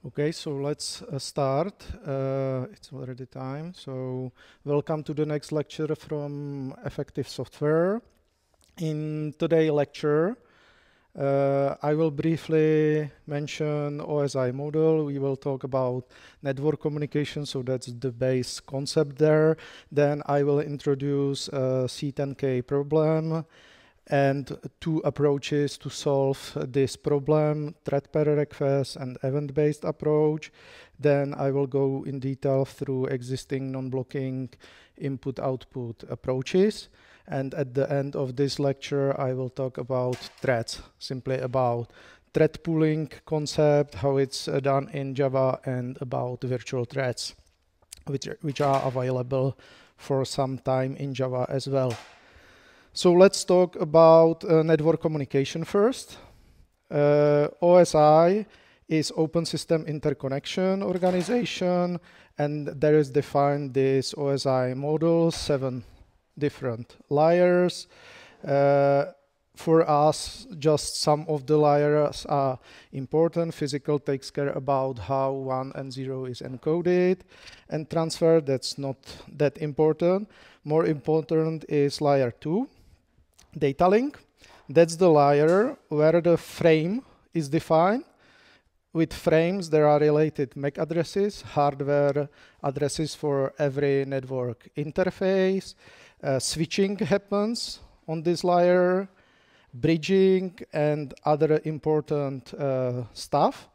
Okay, so let's start. It's already time. So welcome to the next lecture from Effective Software. In today's lecture, I will briefly mention OSI model. We will talk about network communication, so that's the base concept there. Then I will introduce a C10K problem and two approaches to solve this problem, thread per request and event-based approach. Then I will go in detail through existing non-blocking input-output approaches. And at the end of this lecture, I will talk about threads, simply about thread pooling concept, how it's done in Java, and about virtual threads, which are available for some time in Java as well. So let's talk about network communication first. OSI is Open System Interconnection Organization, and there is defined this OSI model, 7 different layers. For us, just some of the layers are important. Physical takes care about how 1 and 0 is encoded, and transfer, that's not that important. More important is layer 2. Data link, that's the layer where the frame is defined. With frames, there are related MAC addresses, hardware addresses for every network interface. Switching happens on this layer, bridging, and other important stuff.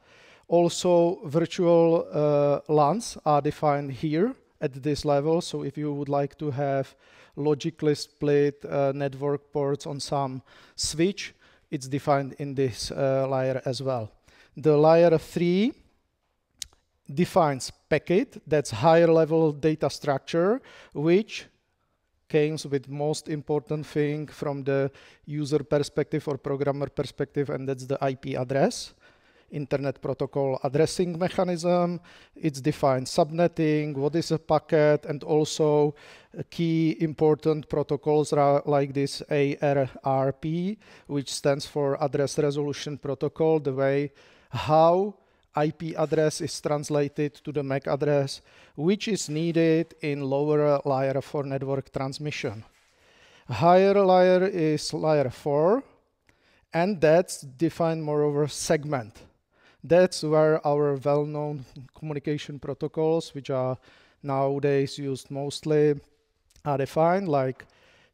Also, virtual LANs are defined here at this level. So if you would like to have logically split network ports on some switch, it's defined in this layer as well. The layer 3 defines packet, that's higher level data structure, which comes with most important thing from the user perspective or programmer perspective, and that's the IP address. Internet protocol addressing mechanism. It's defined subnetting, what is a packet, and also key important protocols like this ARRP, which stands for Address Resolution Protocol, the way how IP address is translated to the MAC address, which is needed in lower layer for network transmission. Higher layer is layer 4, and that's defined moreover segment. That's where our well-known communication protocols, which are nowadays used mostly, are defined, like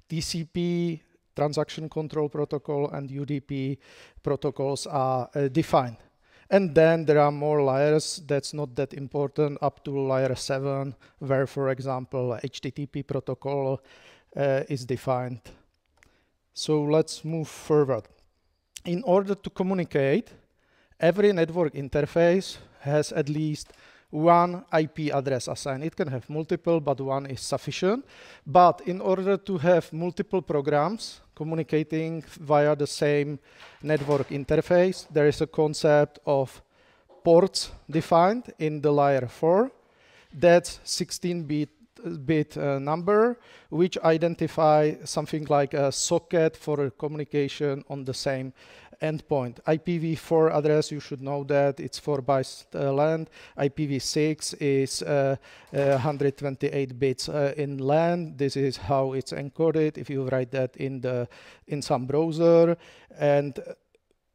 TCP, Transaction Control Protocol, and UDP protocols are defined. And then there are more layers that's not that important, up to layer 7, where, for example, HTTP protocol is defined. So let's move forward. In order to communicate, every network interface has at least one IP address assigned. It can have multiple, but one is sufficient. But in order to have multiple programs communicating via the same network interface, there is a concept of ports defined in the layer 4. That's 16-bit number, which identify something like a socket for communication on the same endpoint. IPv4 address, you should know that it's 4 bytes length. IPv6 is 128 bits in length. This is how it's encoded if you write that in some browser. And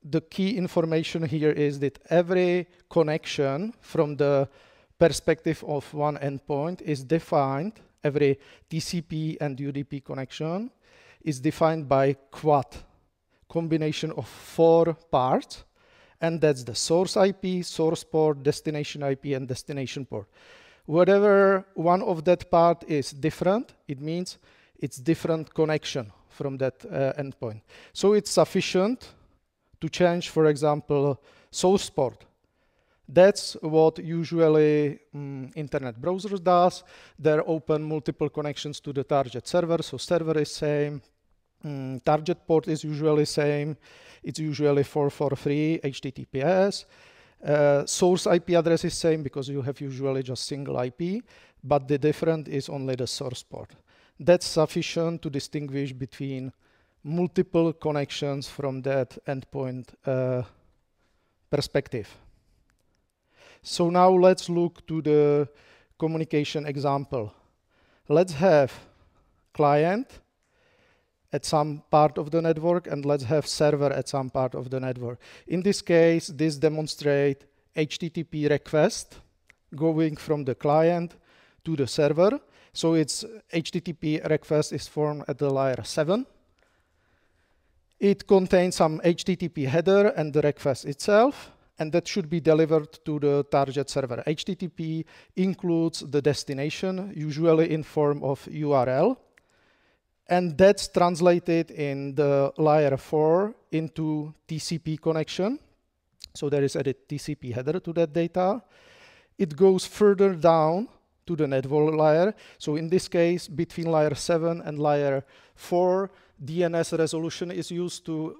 the key information here is that every connection from the perspective of one endpoint is defined. Every TCP and UDP connection is defined by quad, combination of 4 parts, and that's the source IP, source port, destination IP, and destination port. Whatever one of that part is different, it means it's different connection from that endpoint. So it's sufficient to change, for example, source port. That's what usually internet browsers does. They open multiple connections to the target server, so server is same. Target port is usually same. It's usually 443 HTTPS. Source IP address is same because you have usually just single IP, but the difference is only the source port. That's sufficient to distinguish between multiple connections from that endpoint perspective. So now let's look to the communication example. Let's have client at some part of the network, and let's have server at some part of the network. In this case, this demonstrates HTTP request going from the client to the server. So its HTTP request is formed at the layer 7. It contains some HTTP header and the request itself, and that should be delivered to the target server. HTTP includes the destination, usually in form of URL, and that's translated in the layer 4 into TCP connection. So there is a TCP header to that data. It goes further down to the network layer. So in this case, between layer 7 and layer 4, DNS resolution is used to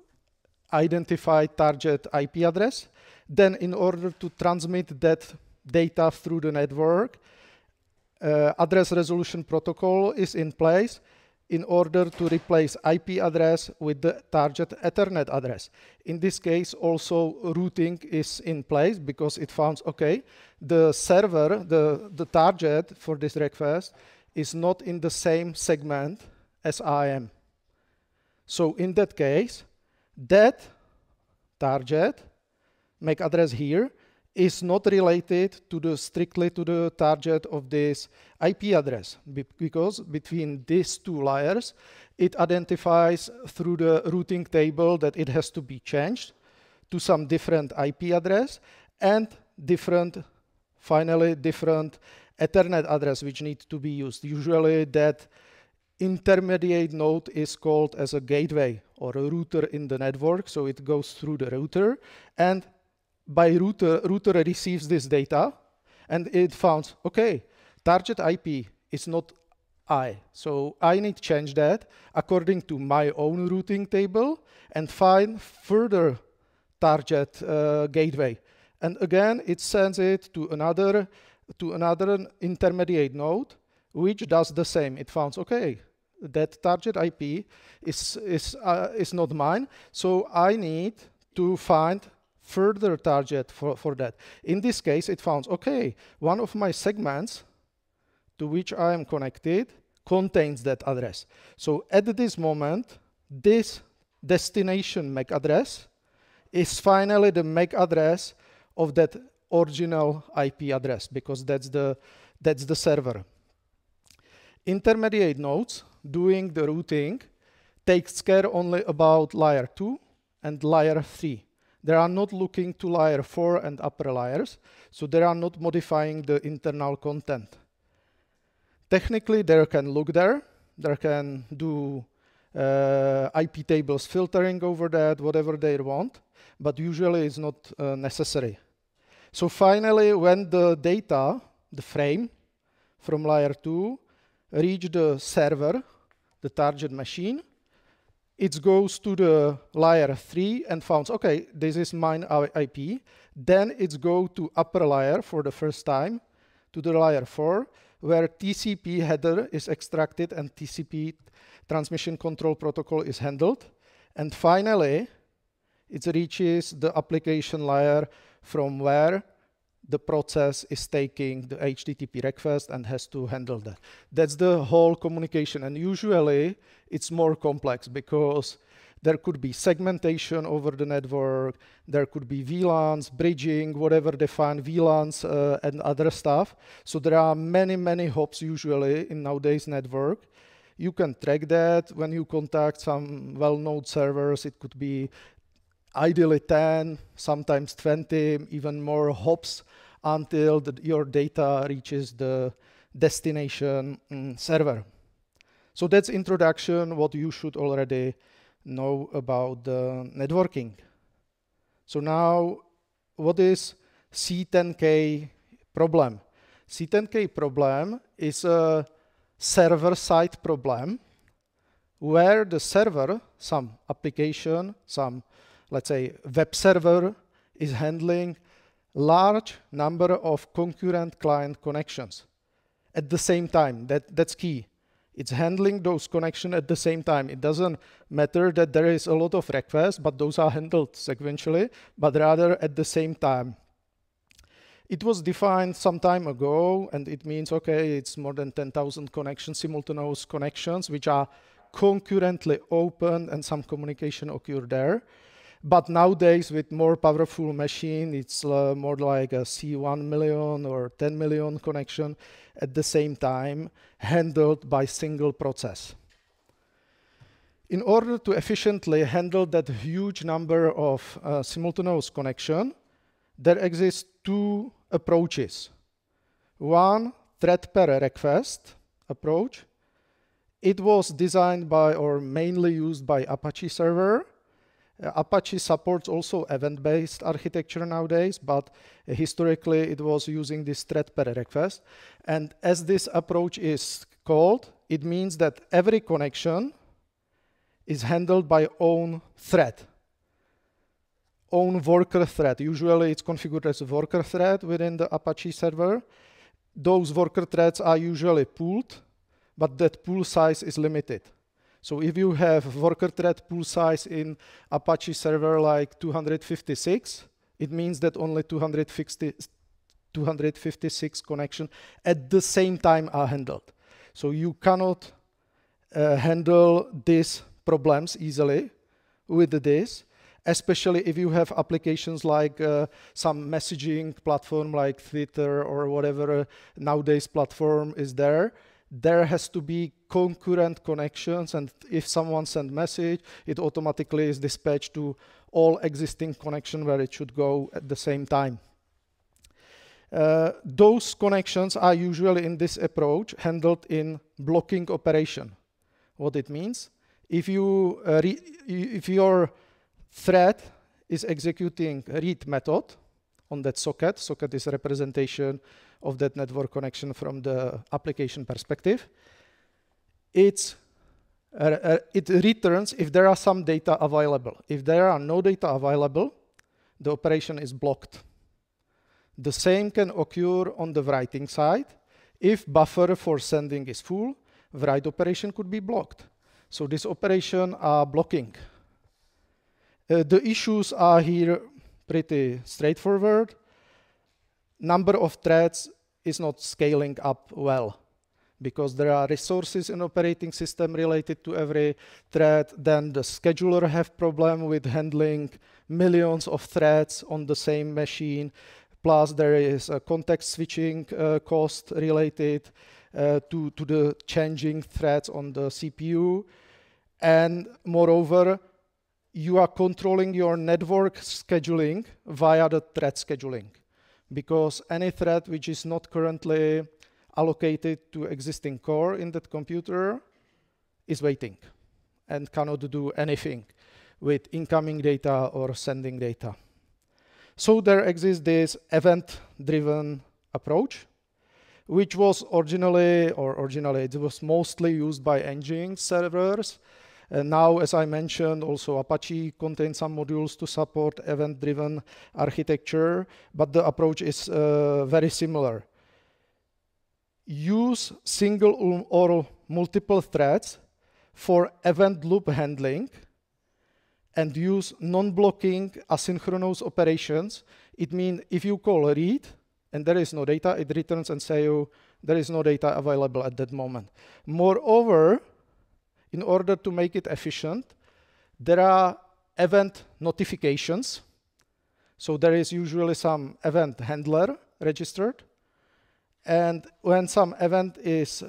identify target IP address. Then in order to transmit that data through the network, address resolution protocol is in place in order to replace IP address with the target Ethernet address. In this case, also routing is in place because it found, okay, the server, the target for this request is not in the same segment as I am. So in that case, that target MAC address here is not related to strictly to the target of this IP address, because between these two layers, it identifies through the routing table that it has to be changed to some different IP address and finally different Ethernet address which needs to be used. Usually that intermediate node is called as a gateway or a router in the network, so it goes through the router, and by router receives this data, and it found, okay, target IP is not I, so I need to change that according to my own routing table and find further target gateway, and again it sends it to another intermediate node which does the same. It found, okay, that target IP is not mine, so I need to find further target for that. In this case, it found, okay, one of my segments to which I am connected contains that address. So at this moment, this destination MAC address is finally the MAC address of that original IP address, because that's the server. Intermediate nodes doing the routing takes care only about layer 2 and layer 3. They are not looking to layer 4 and upper layers, so they are not modifying the internal content. Technically, they can look there, they can do IP tables filtering over that, whatever they want, but usually it's not necessary. So finally, when the data, the frame from layer 2, reach the server, the target machine, it goes to the layer 3 and finds, okay, this is mine IP. Then it goes to upper layer for the first time, to the layer 4, where TCP header is extracted and TCP transmission control protocol is handled. And finally, it reaches the application layer from where the process is taking the HTTP request and has to handle that. That's the whole communication, and usually it's more complex because there could be segmentation over the network, there could be VLANs, bridging, whatever defined VLANs and other stuff. So there are many hops usually in nowadays network. You can track that when you contact some well-known servers. It could be ideally 10, sometimes 20, even more hops until your data reaches the destination server. So that's introduction, what you should already know about the networking. So now, what is C10K problem? C10K problem is a server-side problem where the server, some application, some, let's say, web server, is handling large number of concurrent client connections at the same time. That's key. It's handling those connections at the same time. It doesn't matter that there is a lot of requests, but those are handled sequentially, but rather at the same time. It was defined some time ago, and it means, okay, it's more than 10,000 connections, simultaneous connections, which are concurrently open and some communication occur there. But nowadays, with more powerful machine, it's more like a C1 million or 10 million connection at the same time, handled by single process. In order to efficiently handle that huge number of simultaneous connection, there exist two approaches. One, thread per request approach. It was designed by or mainly used by Apache server. Apache supports also event-based architecture nowadays, but historically it was using this thread per request. And as this approach is called, it means that every connection is handled by own thread, own worker thread. Usually it's configured as a worker thread within the Apache server. Those worker threads are usually pooled, but that pool size is limited. So if you have worker thread pool size in Apache server like 256, it means that only 256 connections at the same time are handled. So you cannot handle these problems easily with this, especially if you have applications like some messaging platform like Twitter or whatever nowadays platform is there. There has to be concurrent connections, and if someone sends message, it automatically is dispatched to all existing connection where it should go at the same time. Those connections are usually in this approach handled in blocking operation. What it means? If your thread is executing read method on that socket, socket is a representation of that network connection from the application perspective, it returns if there are some data available. If there are no data available, the operation is blocked. The same can occur on the writing side. If buffer for sending is full, write operation could be blocked. So this operation are blocking. The issues are here pretty straightforward. Number of threads is not scaling up well because there are resources in operating system related to every thread. Then the scheduler have problem with handling millions of threads on the same machine. Plus there is a context switching cost related to the changing threads on the CPU. And moreover, you are controlling your network scheduling via the thread scheduling, because any thread which is not currently allocated to existing core in that computer is waiting and cannot do anything with incoming data or sending data. So there exists this event-driven approach, which was originally it was mostly used by Nginx servers. And now, as I mentioned, also Apache contains some modules to support event-driven architecture, but the approach is very similar. Use single or multiple threads for event loop handling and use non-blocking asynchronous operations. It means if you call read and there is no data, it returns and says you there is no data available at that moment. Moreover, in order to make it efficient, there are event notifications. So there is usually some event handler registered. And when some event is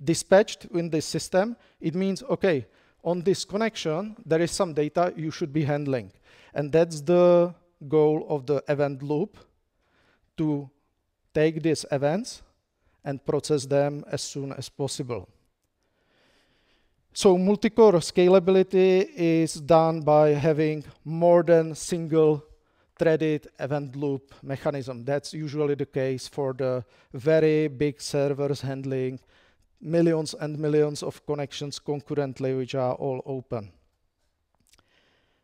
dispatched in this system, it means, okay, on this connection, there is some data you should be handling. And that's the goal of the event loop, to take these events and process them as soon as possible. So multi-core scalability is done by having more than single threaded event loop mechanism. That's usually the case for the very big servers handling millions and millions of connections concurrently, which are all open.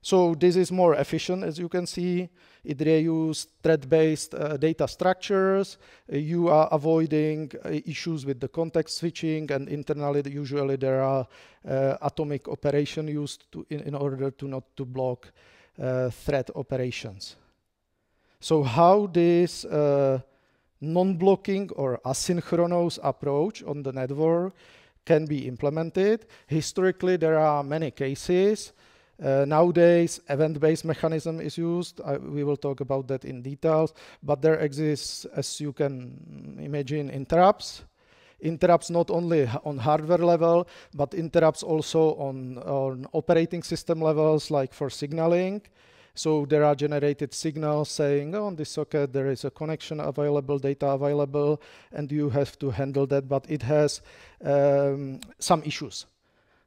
So this is more efficient, as you can see. It reuses thread-based data structures. You are avoiding issues with the context switching, and internally usually there are atomic operation used in order to not to block thread operations. So how this non-blocking or asynchronous approach on the network can be implemented. Historically, there are many cases. Nowadays, event-based mechanism is used. We will talk about that in details, but there exists, as you can imagine, interrupts. Interrupts not only on hardware level, but interrupts also on operating system levels, like for signaling. So there are generated signals saying, oh, on this socket there is a connection available, data available, and you have to handle that, but it has some issues.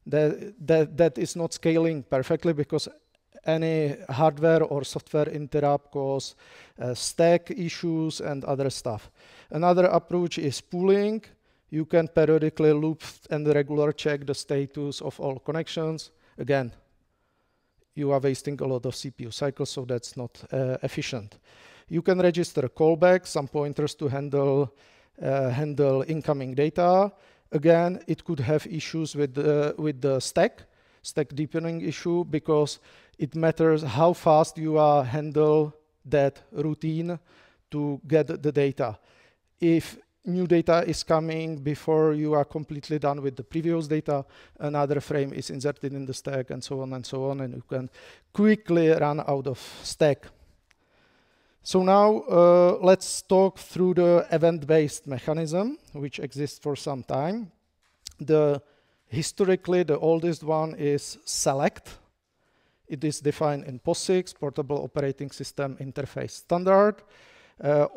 That is not scaling perfectly because any hardware or software interrupt cause stack issues and other stuff. Another approach is pooling. You can periodically loop and regular check the status of all connections. Again, you are wasting a lot of CPU cycles, so that's not efficient. You can register callbacks, some pointers to handle incoming data. Again, it could have issues with the stack deepening issue, because it matters how fast you handle that routine to get the data. If new data is coming before you are completely done with the previous data, another frame is inserted in the stack, and so on, and you can quickly run out of stack. So now let's talk through the event-based mechanism, which exists for some time. Historically, the oldest one is select. It is defined in POSIX, Portable Operating System Interface Standard.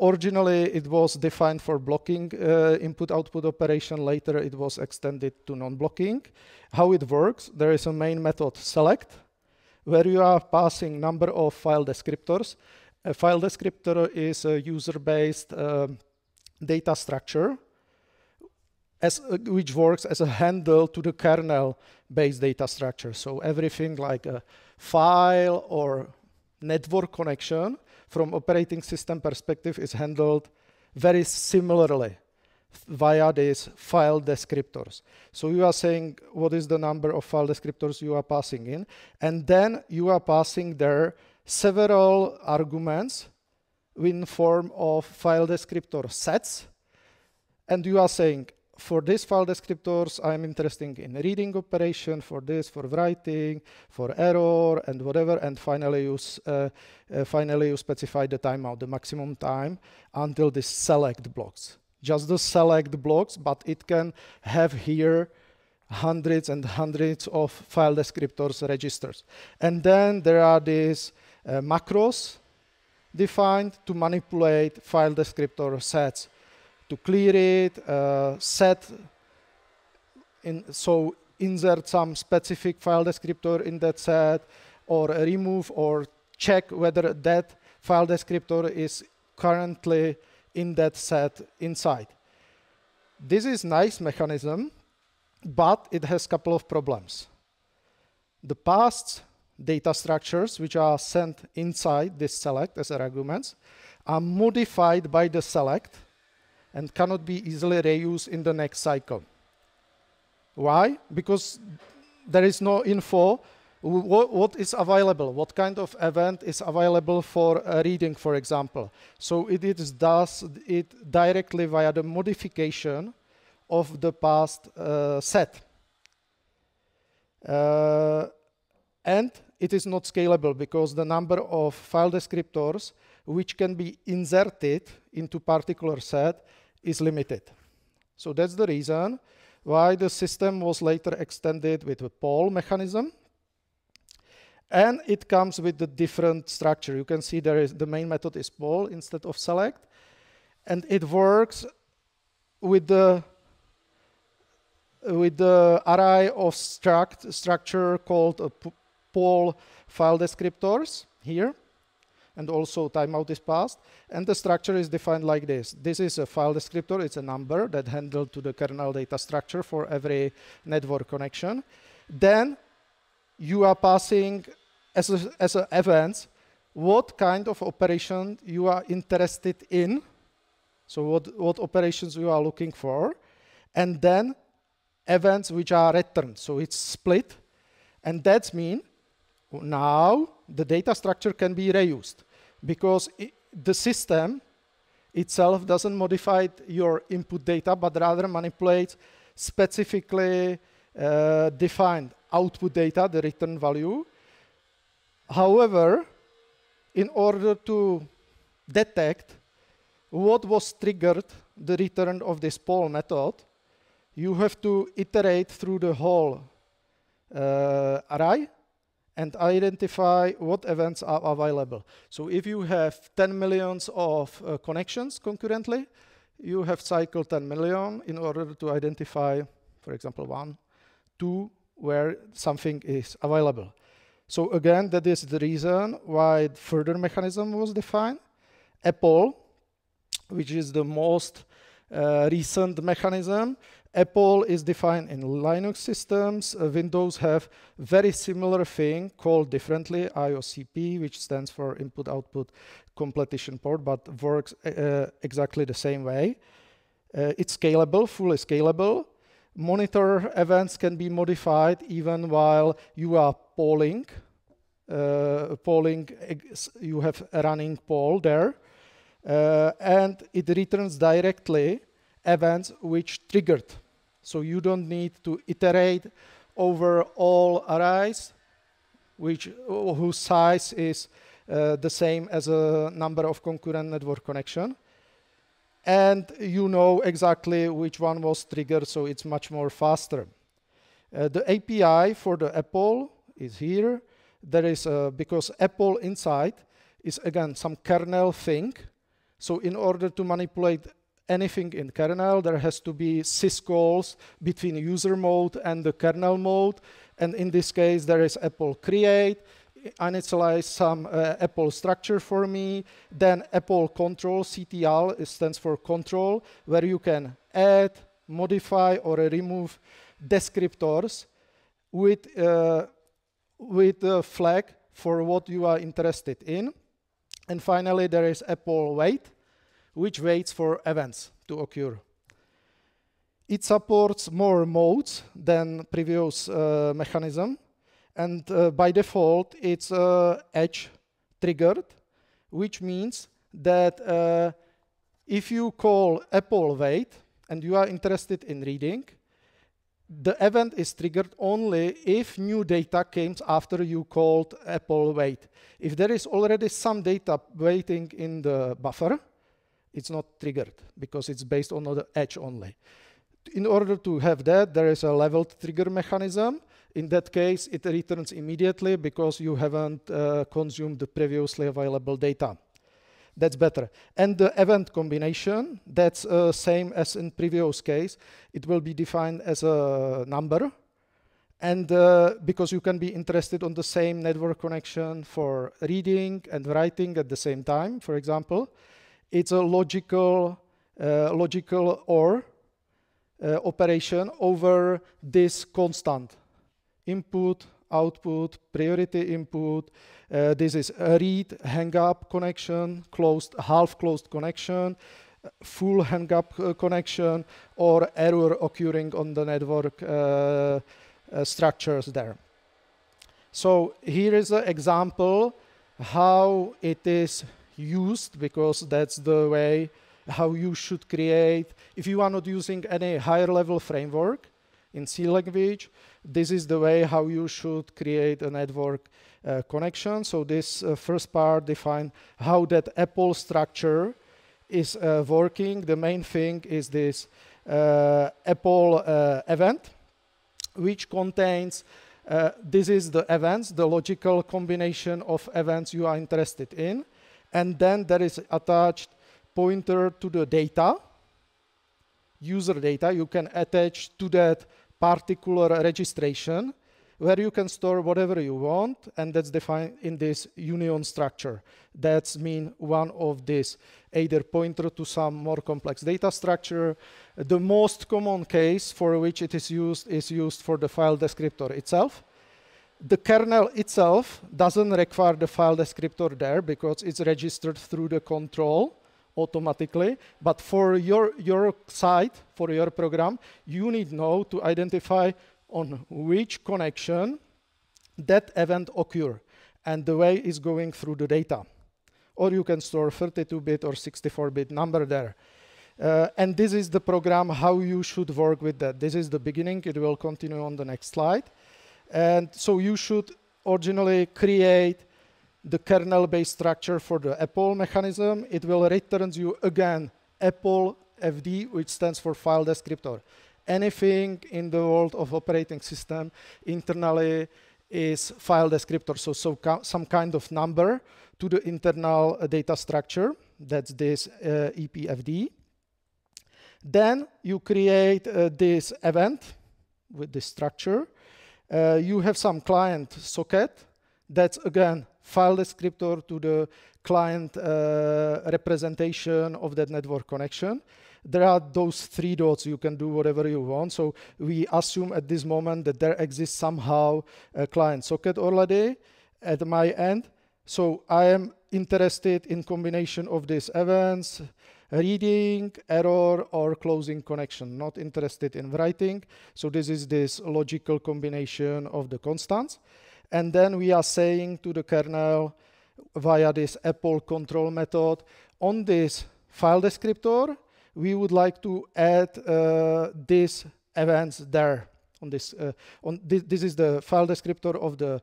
Originally, it was defined for blocking input-output operation. Later, it was extended to non-blocking. How it works, there is a main method select, where you are passing number of file descriptors. A file descriptor is a user-based data structure which works as a handle to the kernel-based data structure. So everything like a file or network connection from operating system perspective is handled very similarly via these file descriptors. So you are saying what is the number of file descriptors you are passing in, and then you are passing there several arguments in form of file descriptor sets, and you are saying, for these file descriptors, I'm interested in reading operation, for this, for writing, for error, and whatever, and finally you specify the timeout, the maximum time, until this select blocks. Just the select blocks, but it can have here hundreds and hundreds of file descriptors registers. And then there are these macros defined to manipulate file descriptor sets, to clear it, so insert some specific file descriptor in that set, or remove or check whether that file descriptor is currently in that set inside. This is nice mechanism, but it has a couple of problems. The past data structures, which are sent inside this select as arguments, are modified by the select and cannot be easily reused in the next cycle. Why? Because there is no info what is available, what kind of event is available for reading, for example. So it does it directly via the modification of the past set. And it is not scalable because the number of file descriptors which can be inserted into particular set is limited. So that's the reason why the system was later extended with a poll mechanism. And it comes with a different structure. You can see there is the main method is poll instead of select. And it works with the array of structure called a poll file descriptors here. And also timeout is passed. And the structure is defined like this. This is a file descriptor. It's a number that handled to the kernel data structure for every network connection. Then you are passing as a events what kind of operation you are interested in. So what operations you are looking for. And then events which are returned. So it's split. And that's mean now the data structure can be reused, because the system itself doesn't modify your input data, but rather manipulates specifically defined output data, the return value. However, in order to detect what was triggered the return of this poll method, you have to iterate through the whole array and identify what events are available. So if you have 10 millions of connections concurrently, you have cycled 10 million in order to identify, for example, 1, 2, where something is available. So again, that is the reason why further mechanism was defined. Apple, which is the most recent mechanism. Apple is defined in Linux systems. Windows have very similar thing called differently IOCP, which stands for Input-Output Completion Port, but works exactly the same way. It's scalable, fully scalable. Monitor events can be modified even while you are polling. You have a running poll there. And it returns directly events which triggered. So you don't need to iterate over all arrays whose size is the same as a number of concurrent network connection. And you know exactly which one was triggered, so it's much more faster. The API for the Apple is here. There is, because Apple inside is again some kernel thing. So in order to manipulate anything in kernel, there has to be syscalls between user mode and the kernel mode. And in this case, there is Apple create, initialize some Apple structure for me, then Apple control, CTL, it stands for control, where you can add, modify, or remove descriptors with a flag for what you are interested in. And finally, there is Apple wait, which waits for events to occur. It supports more modes than previous mechanism. And by default, it's edge triggered, which means that if you call Apple wait and you are interested in reading, the event is triggered only if new data comes after you called Apple wait. If there is already some data waiting in the buffer, it's not triggered because it's based on the edge only. In order to have that, there is a leveled trigger mechanism. In that case, it returns immediately because you haven't consumed the previously available data. That's better. And the event combination, that's same as in previous case. It will be defined as a number. And because you can be interested on the same network connection for reading and writing at the same time, for example, it's a logical OR operation over this constant. Input, output, priority input. This is a read, hang-up connection, closed, half-closed connection, full hang-up connection, or error occurring on the network structures there. So here is an example how it is used, because that's the way how you should create. If you are not using any higher level framework in C language, this is the way how you should create a network connection. So this first part defines how that Apple structure is working. The main thing is this Apple event, which contains, this is the events, the logical combination of events you are interested in. And then there is attached pointer to the data, user data. You can attach to that particular registration where you can store whatever you want, and that's defined in this union structure. That's mean one of this, either pointer to some more complex data structure. The most common case for which it is used for the file descriptor itself. The kernel itself doesn't require the file descriptor there because it's registered through the control automatically. But for your site, for your program, you need now to identify on which connection that event occur and the way it's going through the data. or you can store 32-bit or 64-bit number there. And this is the program how you should work with that. This is the beginning. It will continue on the next slide. And so you should originally create the kernel-based structure for the Apple mechanism. It will return you again Apple FD, which stands for file descriptor. Anything in the world of operating system internally is file descriptor, so some kind of number to the internal data structure. That's this EPFD. Then you create this event with this structure. You have some client socket. That's again file descriptor to the client representation of that network connection. There are those 3 dots. You can do whatever you want. So we assume at this moment that there exists somehow a client socket already at my end. So I am interested in combination of these events, reading, error, or closing connection. Not interested in writing. So this is this logical combination of the constants. And then we are saying to the kernel via this Apple control method, on this file descriptor, we would like to add these events there. This is the file descriptor of the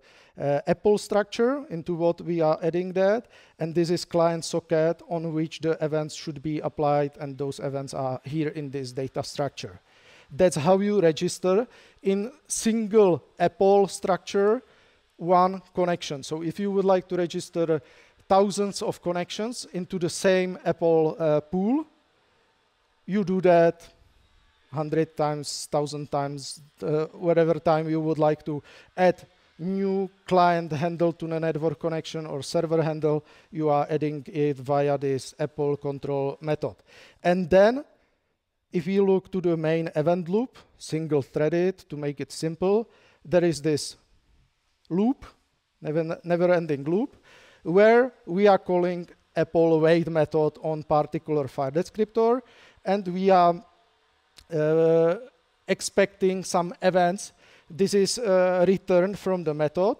Apple structure into what we are adding that. And this is client socket on which the events should be applied. And those events are here in this data structure. That's how you register in single Apple structure one connection. So if you would like to register thousands of connections into the same Apple pool, you do that 100 times, 1,000 times, whatever time you would like to add new client handle to the network connection or server handle, you are adding it via this Apple control method. And then if you look to the main event loop, single threaded, to make it simple, there is this loop, never-ending loop, where we are calling Apple wait method on particular file descriptor, and we are expecting some events. This is returned from the method,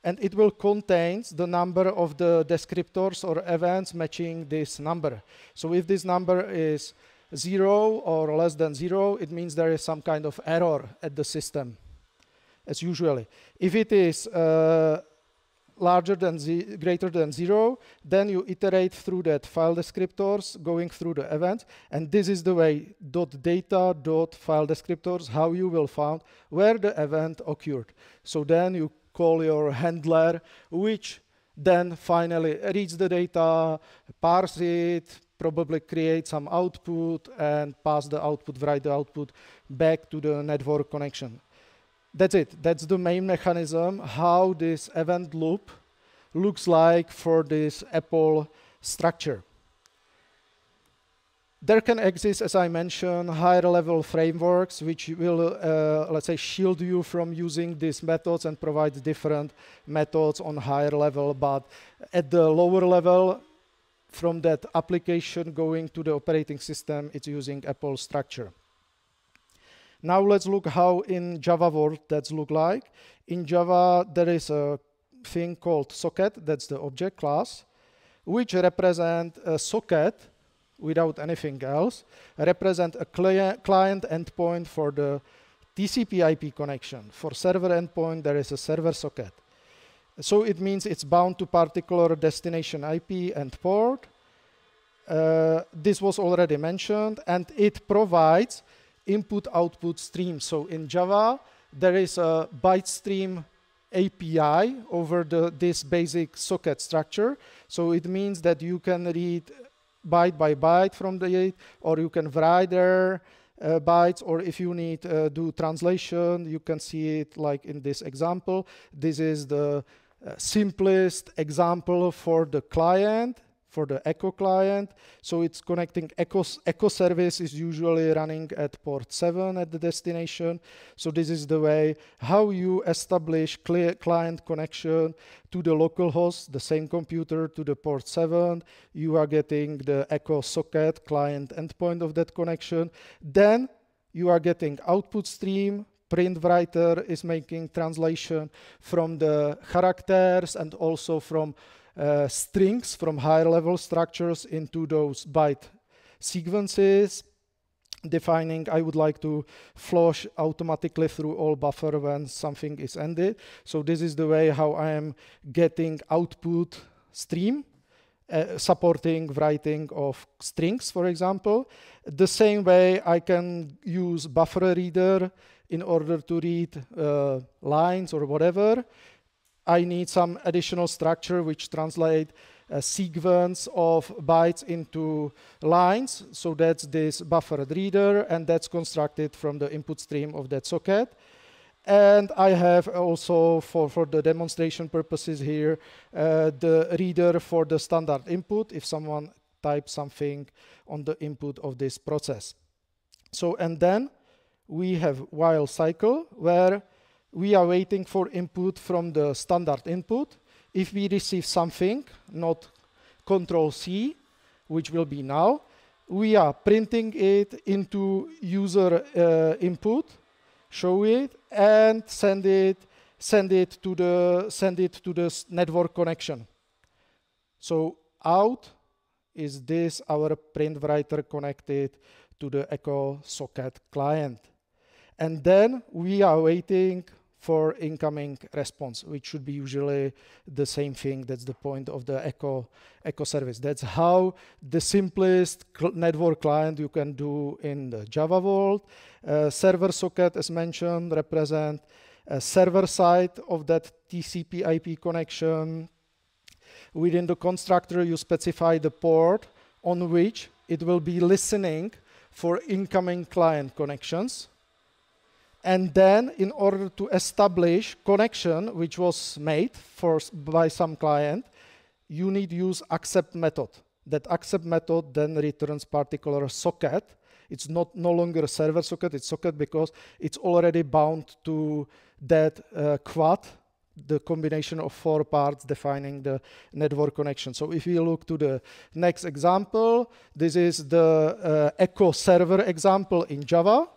and it will contain the number of the descriptors or events matching this number. So if this number is 0 or less than 0, it means there is some kind of error at the system, as usually. If it is greater than 0, then you iterate through that file descriptors, going through the events, and this is the way .data.file descriptors, how you will find where the event occurred. So then you call your handler, which then finally reads the data, parse it, probably create some output, and pass the output, write the output back to the network connection. That's it. That's the main mechanism, how this event loop looks like for this Apple structure. There can exist, as I mentioned, higher level frameworks which will, let's say, shield you from using these methods and provide different methods on higher level. But at the lower level, from that application going to the operating system, it's using Apple structure. Now let's look how in Java world that's look like. In Java, there is a thing called socket, that's the object class, which represent a socket without anything else, represent a client endpoint for the TCP IP connection. For server endpoint, there is a server socket. So it means it's bound to particular destination IP and port. This was already mentioned, and it provides input-output stream. So in Java, there is a byte stream API over this basic socket structure. So it means that you can read byte by byte from the, or you can write there bytes, or if you need do translation, you can see it like in this example. This is the simplest example for the client, for the Echo client. So it's connecting Echo service is usually running at port 7 at the destination. So this is the way how you establish client connection to the local host, the same computer, to the port 7. You are getting the Echo socket client endpoint of that connection. Then you are getting output stream. Print writer is making translation from the characters and also from strings from higher level structures into those byte sequences, defining I would like to flush automatically through all buffer when something is ended. So this is the way how I am getting output stream, supporting writing of strings, for example. The same way I can use buffer reader in order to read lines or whatever. I need some additional structure which translate a sequence of bytes into lines. So that's this buffered reader, and that's constructed from the input stream of that socket. And I have also, for the demonstration purposes here, the reader for the standard input if someone types something on the input of this process. So, and then we have while cycle where we are waiting for input from the standard input. If we receive something, not Control C, which will be now, we are printing it into user input, show it, and send it to the network connection. So out is this our print writer connected to the Echo socket client. And then we are waiting for incoming response, which should be usually the same thing. That's the point of the Echo service. That's how the simplest network client you can do in the Java world. Server socket, as mentioned, represent a server side of that TCP/IP connection. Within the constructor, you specify the port on which it will be listening for incoming client connections. And then, in order to establish connection, which was made by some client, you need to use accept method. That accept method then returns particular socket. It's no longer a server socket, it's socket because it's already bound to that quad, the combination of 4 parts defining the network connection. So if we look to the next example, this is the Echo server example in Java.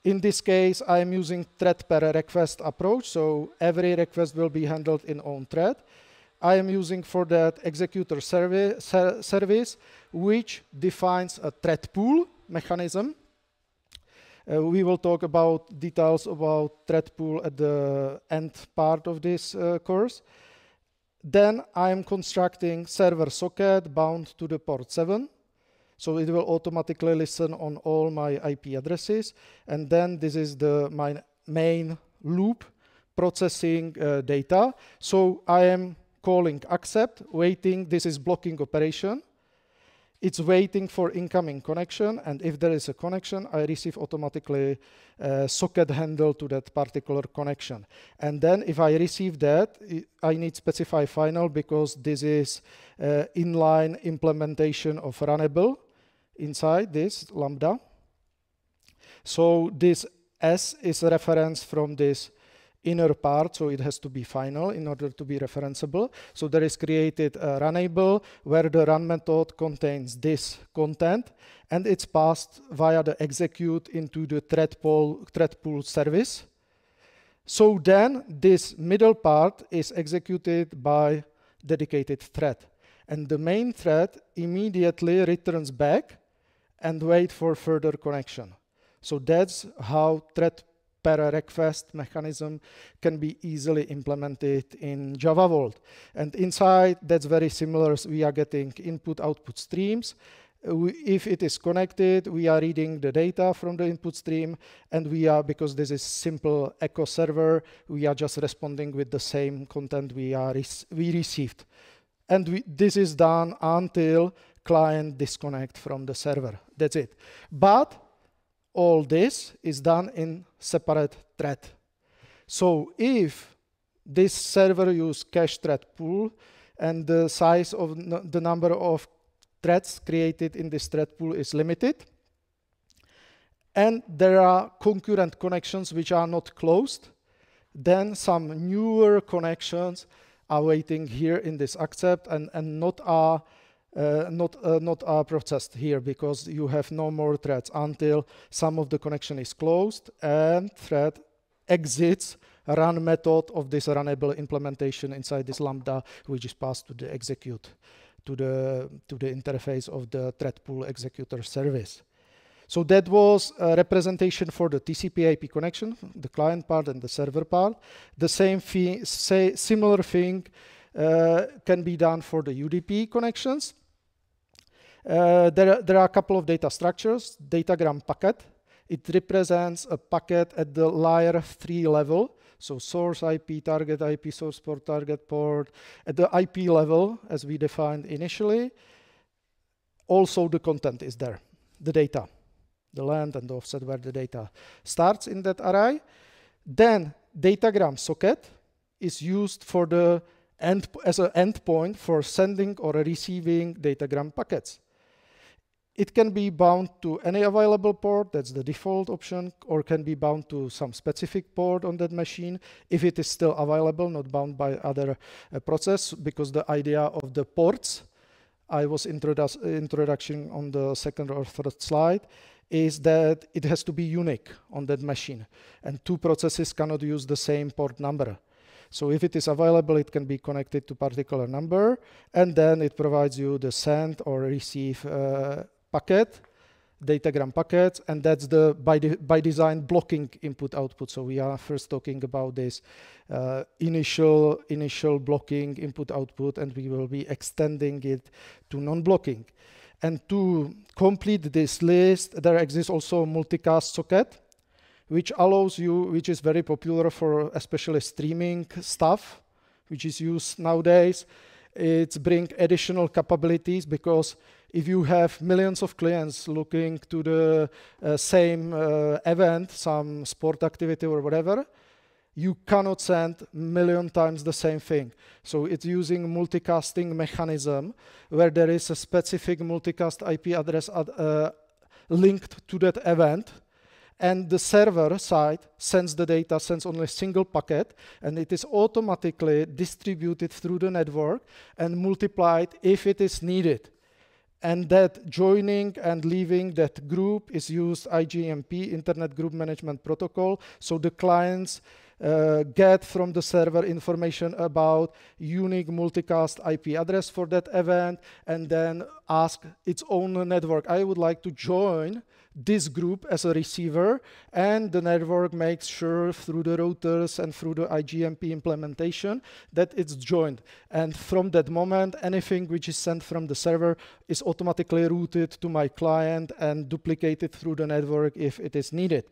In this case, I am using thread per request approach, so every request will be handled in own thread. I am using for that executor service, which defines a thread pool mechanism. We will talk about details about thread pool at the end part of this course. Then I am constructing server socket bound to the port 7. So it will automatically listen on all my IP addresses. And then this is my main loop processing data. So I am calling accept, waiting. This is blocking operation. It's waiting for incoming connection. And if there is a connection, I receive automatically socket handle to that particular connection. And then if I receive that, I need specify final because this is inline implementation of runnable inside this lambda. So this S is a reference from this inner part, so it has to be final in order to be referenceable. So there is created a runnable where the run method contains this content, and it's passed via the execute into the thread pool service. So then this middle part is executed by dedicated thread, and the main thread immediately returns back and wait for further connection. So that's how thread per request mechanism can be easily implemented in Java world. And inside, that's very similar. We are getting input-output streams. If it is connected, we are reading the data from the input stream, and we are, because this is simple Echo server, we are just responding with the same content we received. And this is done until client disconnect from the server. That's it. But all this is done in separate thread. So if this server use cache thread pool and the size of the number of threads created in this thread pool is limited, and there are concurrent connections which are not closed, then some newer connections are waiting here in this accept and not are processed here, because you have no more threads until some of the connection is closed and thread exits run method of this runnable implementation inside this lambda, which is passed to the execute, to the interface of the thread pool executor service. So that was a representation for the TCP/IP connection, the client part and the server part. The similar thing can be done for the UDP connections. There are a couple of data structures. Datagram packet. It represents a packet at the layer 3 level. So source IP, target IP, source port, target port. At the IP level, as we defined initially, also the content is there, the data, the length and the offset where the data starts in that array. Then datagram socket is used for the as an endpoint for sending or receiving datagram packets. It can be bound to any available port, that's the default option, or can be bound to some specific port on that machine if it is still available, not bound by other process, because the idea of the ports, I was introduction on the second or third slide, is that it has to be unique on that machine, and two processes cannot use the same port number. So if it is available, it can be connected to particular number, and then it provides you the send or receive packet, datagram packets, and that's the by design blocking input output. So we are first talking about this initial blocking input output, and we will be extending it to non-blocking. And to complete this list, there exists also a multicast socket, which allows you, which is very popular for especially streaming stuff, which is used nowadays. It's bring additional capabilities, because if you have millions of clients looking to the same event, some sport activity or whatever, you cannot send million times the same thing. So it's using multicasting mechanism where there is a specific multicast IP address linked to that event, and the server side sends the data, sends only a single packet, and it is automatically distributed through the network and multiplied if it is needed. And that joining and leaving that group is used IGMP, Internet Group Management Protocol. So the clients get from the server information about unique multicast IP address for that event, and then ask its own network, I would like to join this group as a receiver, and the network makes sure through the routers and through the IGMP implementation that it's joined. And from that moment, anything which is sent from the server is automatically routed to my client and duplicated through the network if it is needed.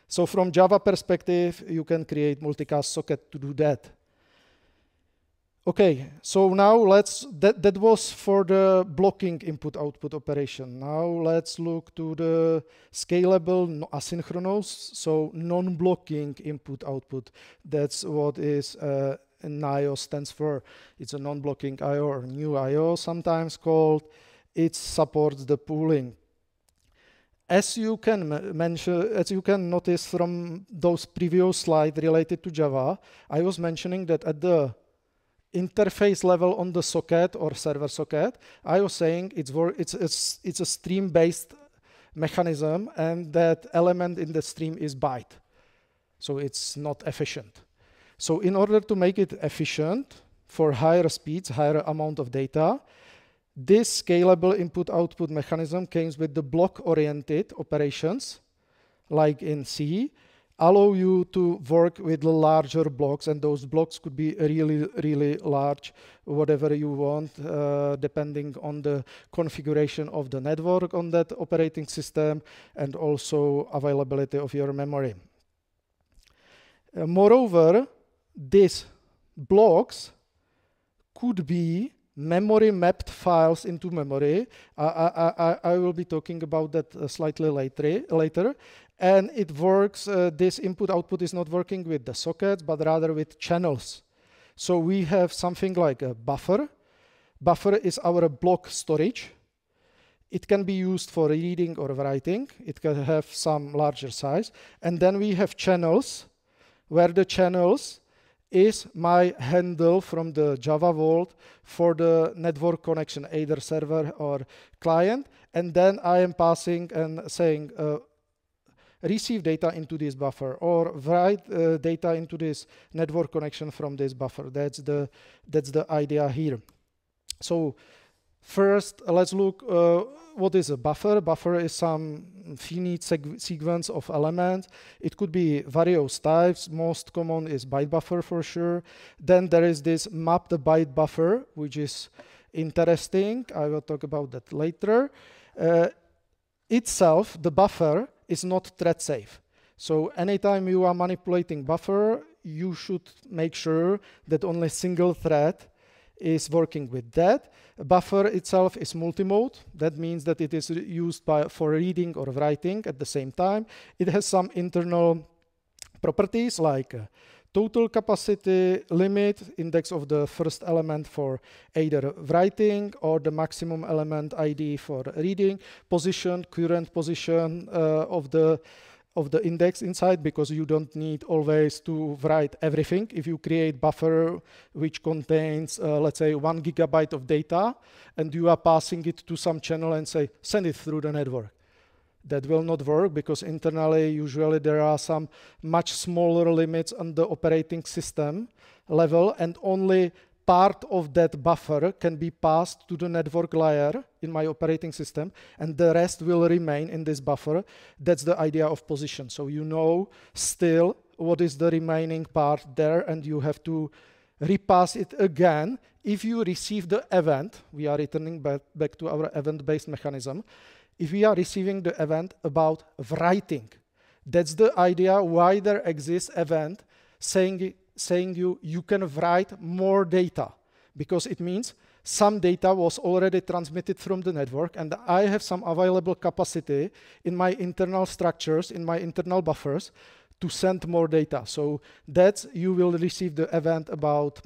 So from Java perspective, you can create multicast socket to do that. Okay, so now that was for the blocking input-output operation. Now let's look to the scalable asynchronous, so non-blocking input-output. That's what is NIO stands for. It's a non-blocking I/O, or new I/O sometimes called. It supports the pooling. As you can notice from those previous slides related to Java, I was mentioning that at the interface level on the socket or server socket, I was saying it's a stream-based mechanism, and that element in the stream is byte. So it's not efficient. So in order to make it efficient for higher speeds, higher amount of data, this scalable input-output mechanism comes with the block-oriented operations, like in C, allow you to work with larger blocks, and those blocks could be really, really large, whatever you want, depending on the configuration of the network on that operating system, and also availability of your memory. Moreover, these blocks could be memory mapped files into memory. I will be talking about that slightly later. And it works, this input-output is not working with the sockets, but rather with channels. So we have something like a buffer. Buffer is our block storage. It can be used for reading or writing. It can have some larger size. And then we have channels, where the channels is my handle from the Java Vault for the network connection, either server or client. And then I am passing and saying, receive data into this buffer or write data into this network connection from this buffer. That's the idea here. So first, let's look what is a buffer. Buffer is some finite sequence of elements. It could be various types. Most common is byte buffer for sure. Then there is this mapped byte buffer, which is interesting. I will talk about that later. Itself, the buffer is not thread safe. So anytime you are manipulating buffer, you should make sure that only single thread is working with that. Buffer itself is multimode. That means that it is used for reading or writing at the same time. It has some internal properties like total capacity, limit, index of the first element for either writing or the maximum element ID for reading, position, current position of the index inside, because you don't need always to write everything. If you create buffer which contains, let's say, 1 GB of data, and you are passing it to some channel and say, send it through the network, that will not work, because internally, usually there are some much smaller limits on the operating system level, and only part of that buffer can be passed to the network layer in my operating system, and the rest will remain in this buffer. That's the idea of position. So you know still what is the remaining part there, and you have to repass it again. If you receive the event, we are returning back to our event-based mechanism. If we are receiving the event about writing, that's the idea why there exists event saying you can write more data, because it means some data was already transmitted from the network, and I have some available capacity in my internal structures, in my internal buffers, to send more data. So that's, you will receive the event about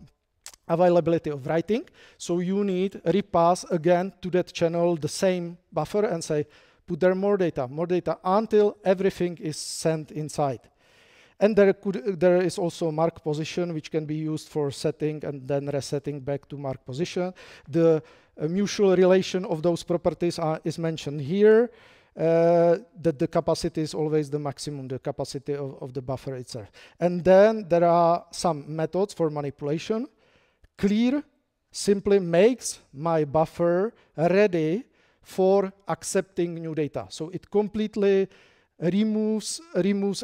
availability of writing. So you need repass again to that channel the same buffer and say, put there more data, until everything is sent inside. And there is also mark position, which can be used for setting and then resetting back to mark position. The mutual relation of those properties is mentioned here, that the capacity is always the maximum, the capacity of the buffer itself. And then there are some methods for manipulation. Clear simply makes my buffer ready for accepting new data. So it completely removes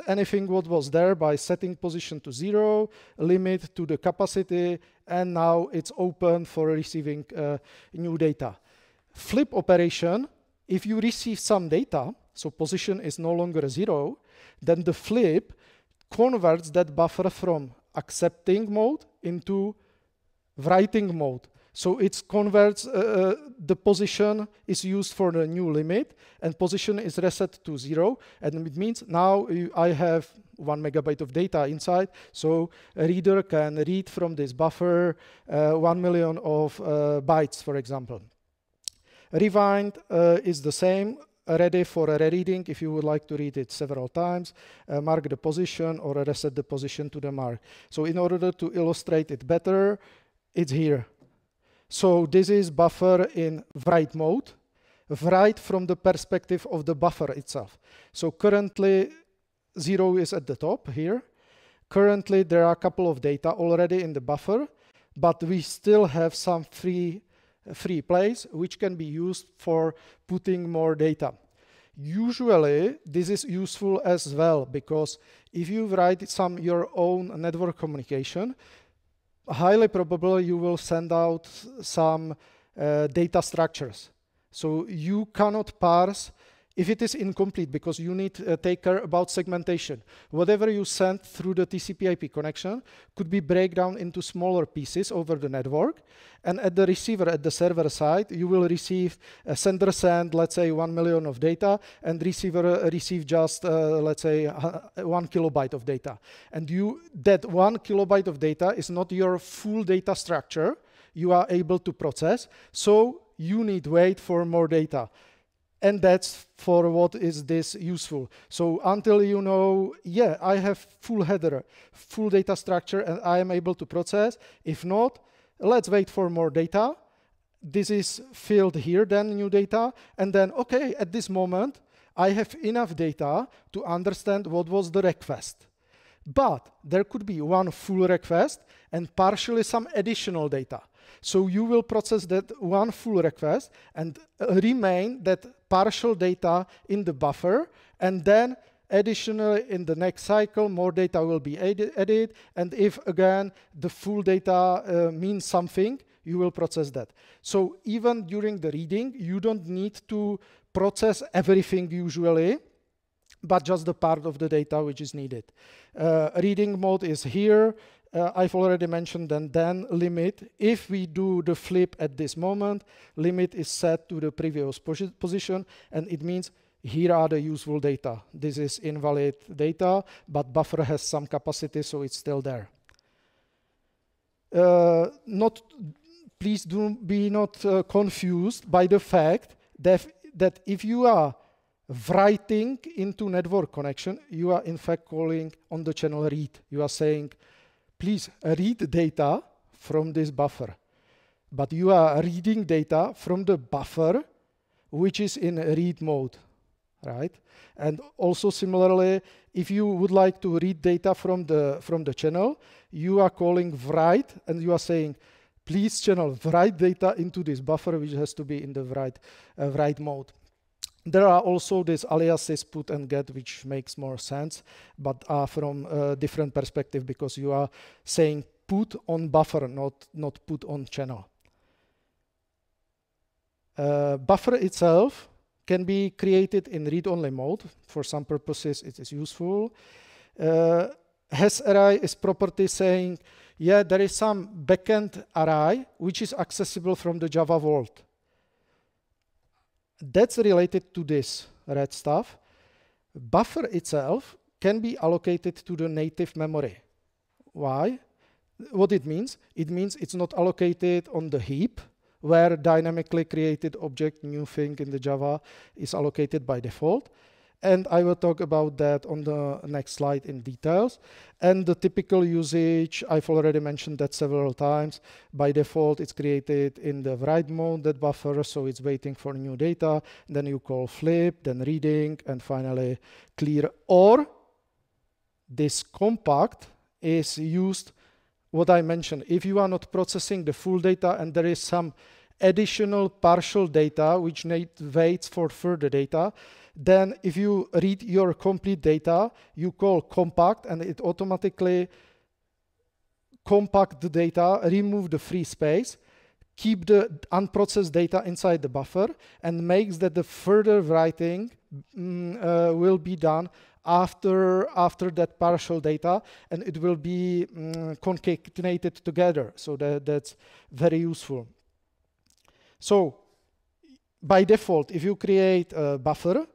anything what was there by setting position to 0, limit to the capacity, and now it's open for receiving new data. Flip operation, if you receive some data, so position is no longer 0, then the flip converts that buffer from accepting mode into writing mode. So it converts, the position is used for the new limit, and position is reset to 0, and it means now I have 1 MB of data inside, so a reader can read from this buffer 1 million of bytes, for example. Rewind is the same, ready for a rereading if you would like to read it several times, mark the position or reset the position to the mark. So in order to illustrate it better, it's here. So this is buffer in write mode, write from the perspective of the buffer itself. So currently 0 is at the top here. Currently there are a couple of data already in the buffer, but we still have some free place which can be used for putting more data. Usually this is useful as well, because if you write your own network communication, highly probable you will send out some data structures. So you cannot parse if it is incomplete, because you need to take care about segmentation. Whatever you send through the TCP/IP connection could be break down into smaller pieces over the network, and at the receiver, at the server side, you will receive a sender send, let's say 1 million of data, and receiver receive just, let's say 1 kilobyte of data. And that 1 kilobyte of data is not your full data structure you are able to process, so you need wait for more data. And that's for what is this useful. So until you know, yeah, I have full header, full data structure, and I am able to process. If not, let's wait for more data. This is filled here, then new data. And then, okay, at this moment, I have enough data to understand what was the request. But there could be one full request and partially some additional data. So you will process that one full request and remain that partial data in the buffer, and then additionally in the next cycle more data will be added, and if again the full data means something, you will process that. So even during the reading, you don't need to process everything usually, but just the part of the data which is needed. Reading mode is here. I've already mentioned, and then limit. If we do the flip at this moment, limit is set to the previous position, and it means here are the useful data. This is invalid data, but buffer has some capacity, so it's still there. Please do be not confused by the fact that if you are writing into network connection, you are in fact calling on the channel read. You are saying, please read data from this buffer. But you are reading data from the buffer, which is in read mode, right? And also similarly, if you would like to read data from the channel, you are calling write, and you are saying, please channel write data into this buffer, which has to be in the write mode. There are also these aliases put and get, which makes more sense, but are from a different perspective, because you are saying put on buffer, not put on channel. Buffer itself can be created in read-only mode. For some purposes, it is useful. Has array is property saying, yeah, there is some backend array which is accessible from the Java world. That's related to this red stuff. Buffer itself can be allocated to the native memory. Why? What it means? It means it's not allocated on the heap, where dynamically created object, new thing in the Java, is allocated by default. And I will talk about that on the next slide in details. And the typical usage, I've already mentioned that several times. By default, it's created in the write mode, that buffer, so it's waiting for new data. Then you call flip, then reading, and finally clear. Or this compact is used, what I mentioned, if you are not processing the full data and there is some additional partial data which waits for further data, then if you read your complete data, you call compact, and it automatically compact the data, remove the free space, keep the unprocessed data inside the buffer, and makes that the further writing will be done after that partial data, and it will be concatenated together. So that's very useful. So by default, if you create a buffer,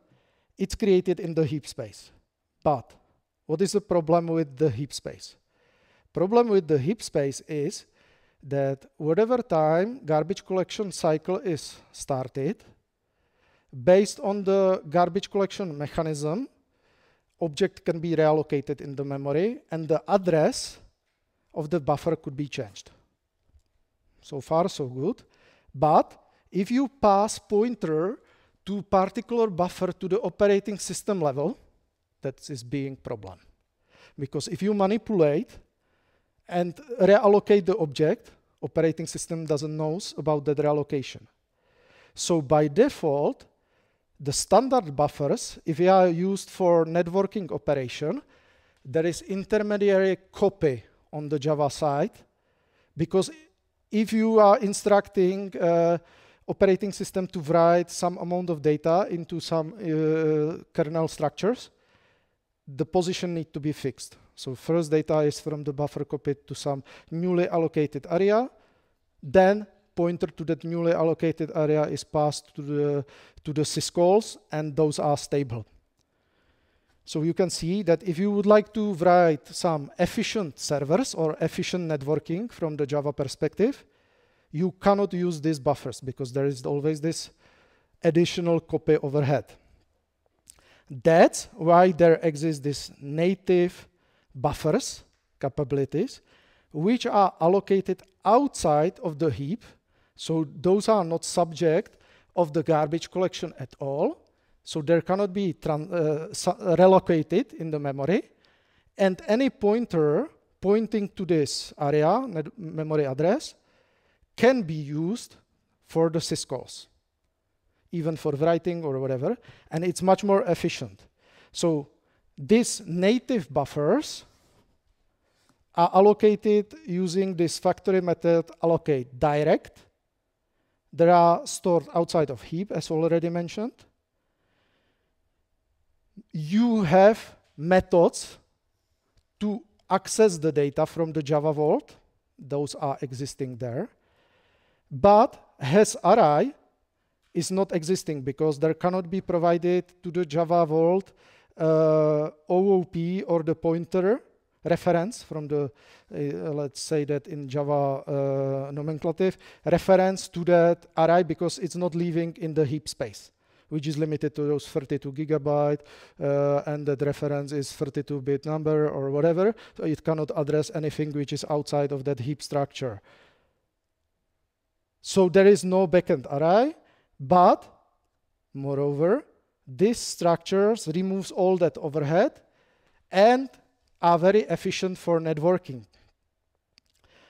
it's created in the heap space. But what is the problem with the heap space? Problem with the heap space is that whatever time garbage collection cycle is started, based on the garbage collection mechanism, object can be reallocated in the memory, and the address of the buffer could be changed. So far, so good. But if you pass pointer to particular buffer to the operating system level, that is being problem. Because if you manipulate and reallocate the object, operating system doesn't know about that reallocation. So by default, the standard buffers, if they are used for networking operation, there is intermediary copy on the Java side, because if you are instructing operating system to write some amount of data into some kernel structures, the position needs to be fixed. So first data is from the buffer copied to some newly allocated area, then pointer to that newly allocated area is passed to the syscalls, and those are stable. So you can see that if you would like to write some efficient servers or efficient networking from the Java perspective, you cannot use these buffers, because there is always this additional copy overhead. That's why there exist these native buffers capabilities, which are allocated outside of the heap. So those are not subject of the garbage collection at all. So there cannot be relocated in the memory. And any pointer pointing to this area, memory address, can be used for the syscalls, even for writing or whatever, and it's much more efficient. So these native buffers are allocated using this factory method allocate direct. They are stored outside of heap, as already mentioned. You have methods to access the data from the Java Vault. Those are existing there. But has array is not existing because there cannot be provided to the Java Vault OOP or the pointer reference from the, let's say that in Java nomenclative, reference to that array because it's not living in the heap space, which is limited to those 32 gigabyte, and that reference is 32-bit number or whatever. So it cannot address anything which is outside of that heap structure. So there is no backend array, but moreover, this structures removes all that overhead and are very efficient for networking.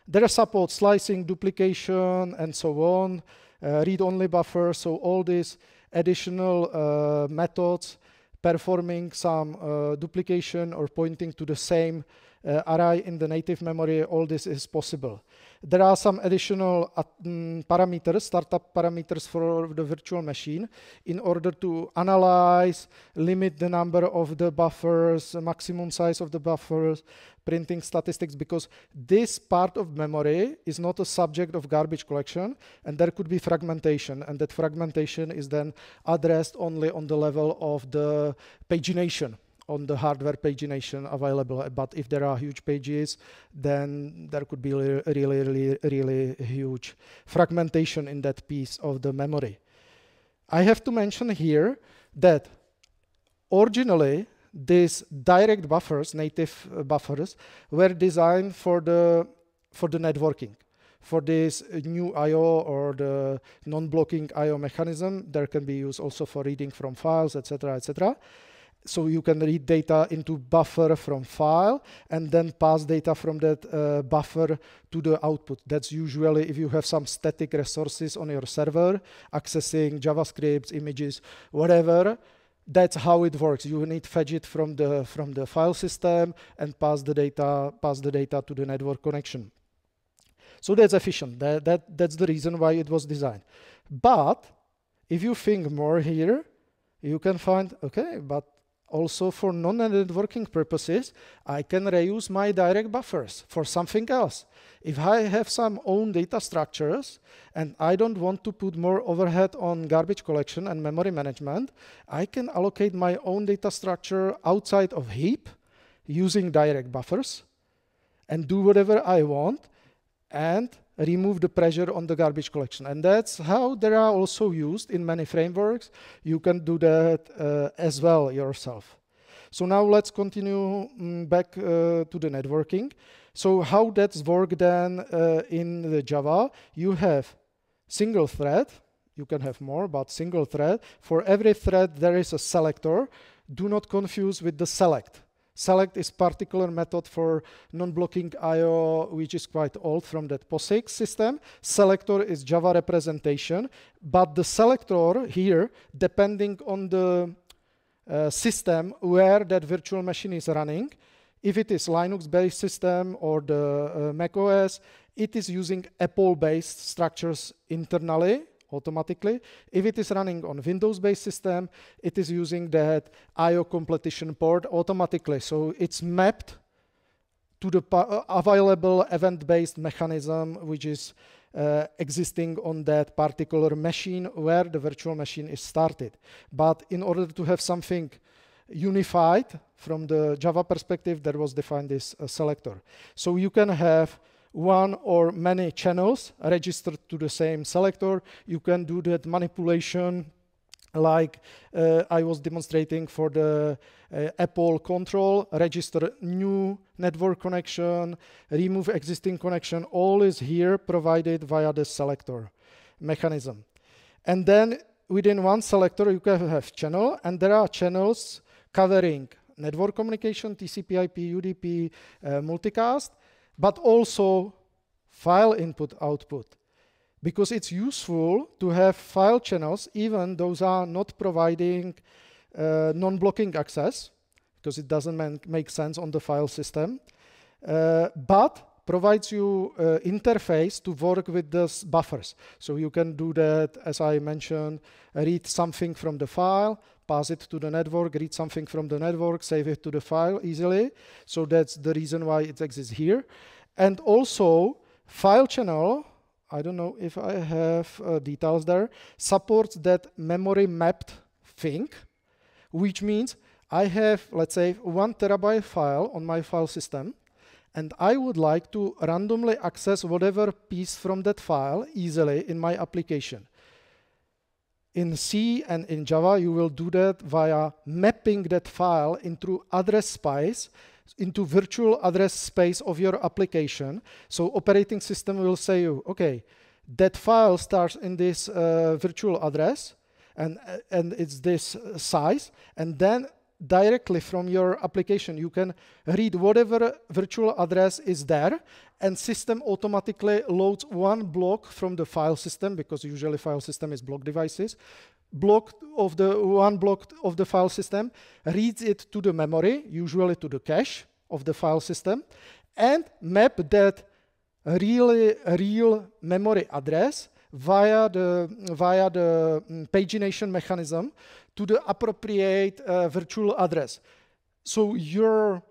There are support slicing, duplication, and so on, read-only buffer, so all these additional methods performing some duplication or pointing to the same array in the native memory, all this is possible. There are some additional parameters, startup parameters for the virtual machine in order to analyze, limit the number of the buffers, maximum size of the buffers, printing statistics, because this part of memory is not a subject of garbage collection, and there could be fragmentation, and that fragmentation is then addressed only on the level of the pagination, on the hardware pagination available. But if there are huge pages, then there could be really huge fragmentation in that piece of the memory. I have to mention here that originally these direct buffers, native buffers, were designed for the networking. For this new I/O or the non-blocking I/O mechanism, there can be used also for reading from files, etc., etc. So you can read data into buffer from file and then pass data from that buffer to the output. That's usually if you have some static resources on your server, accessing JavaScript, images, whatever. That's how it works. You need to fetch it from the file system and pass the data to the network connection. So that's efficient. That's the reason why it was designed. But if you think more here, you can find, okay, but also for non-networking purposes, I can reuse my direct buffers for something else. If I have some own data structures and I don't want to put more overhead on garbage collection and memory management, I can allocate my own data structure outside of heap using direct buffers and do whatever I want and remove the pressure on the garbage collection. And that's how they are also used in many frameworks. You can do that as well yourself. So now let's continue back to the networking. So how that's work then in the Java? You have single thread. You can have more, but single thread. For every thread, there is a selector. Do not confuse with the select. Select is particular method for non-blocking I/O, which is quite old from that POSIX system. Selector is Java representation, but the selector here, depending on the system where that virtual machine is running, if it is Linux-based system or the Mac OS, it is using Apple-based structures internally, automatically. If it is running on Windows-based system, it is using that I/O completion port automatically. So it's mapped to the available event-based mechanism which is existing on that particular machine where the virtual machine is started. But in order to have something unified from the Java perspective, there was defined this selector. So you can have one or many channels registered to the same selector. You can do that manipulation like I was demonstrating for the Apple control, register new network connection, remove existing connection. All is here provided via the selector mechanism. And then within one selector, you can have channel, and there are channels covering network communication, TCP/IP, UDP, multicast, but also file input/output. Because it's useful to have file channels, even those are not providing non-blocking access, because it doesn't make sense on the file system, but provides you interface to work with the buffers. So you can do that, as I mentioned, read something from the file, pass it to the network, read something from the network, save it to the file easily. So that's the reason why it exists here. And also, file channel, I don't know if I have details there, supports that memory mapped thing, which means I have, let's say, 1 terabyte file on my file system, and I would like to randomly access whatever piece from that file easily in my application. In C and in Java, you will do that via mapping that file into address space, into virtual address space of your application. So operating system will say you, okay, that file starts in this virtual address, and it's this size, and then directly from your application, you can read whatever virtual address is there, and system automatically loads one block from the file system, because usually file system is block devices. One block of the file system reads it to the memory, usually to the cache of the file system, and map that real memory address via the pagination mechanism to the appropriate virtual address. So your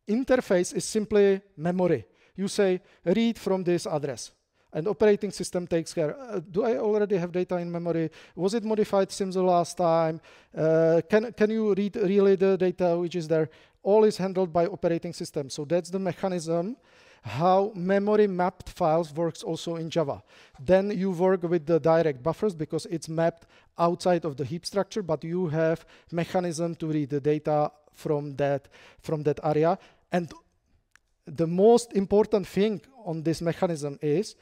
interface is simply memory. You say, read from this address, and operating system takes care. Do I already have data in memory? Was it modified since the last time? Can you read really the data which is there? All is handled by operating system. So that's the mechanism how memory mapped files works also in Java. Then you work with the direct buffers because it's mapped outside of the heap structure, but you have mechanism to read the data from that area. And the most important thing on this mechanism is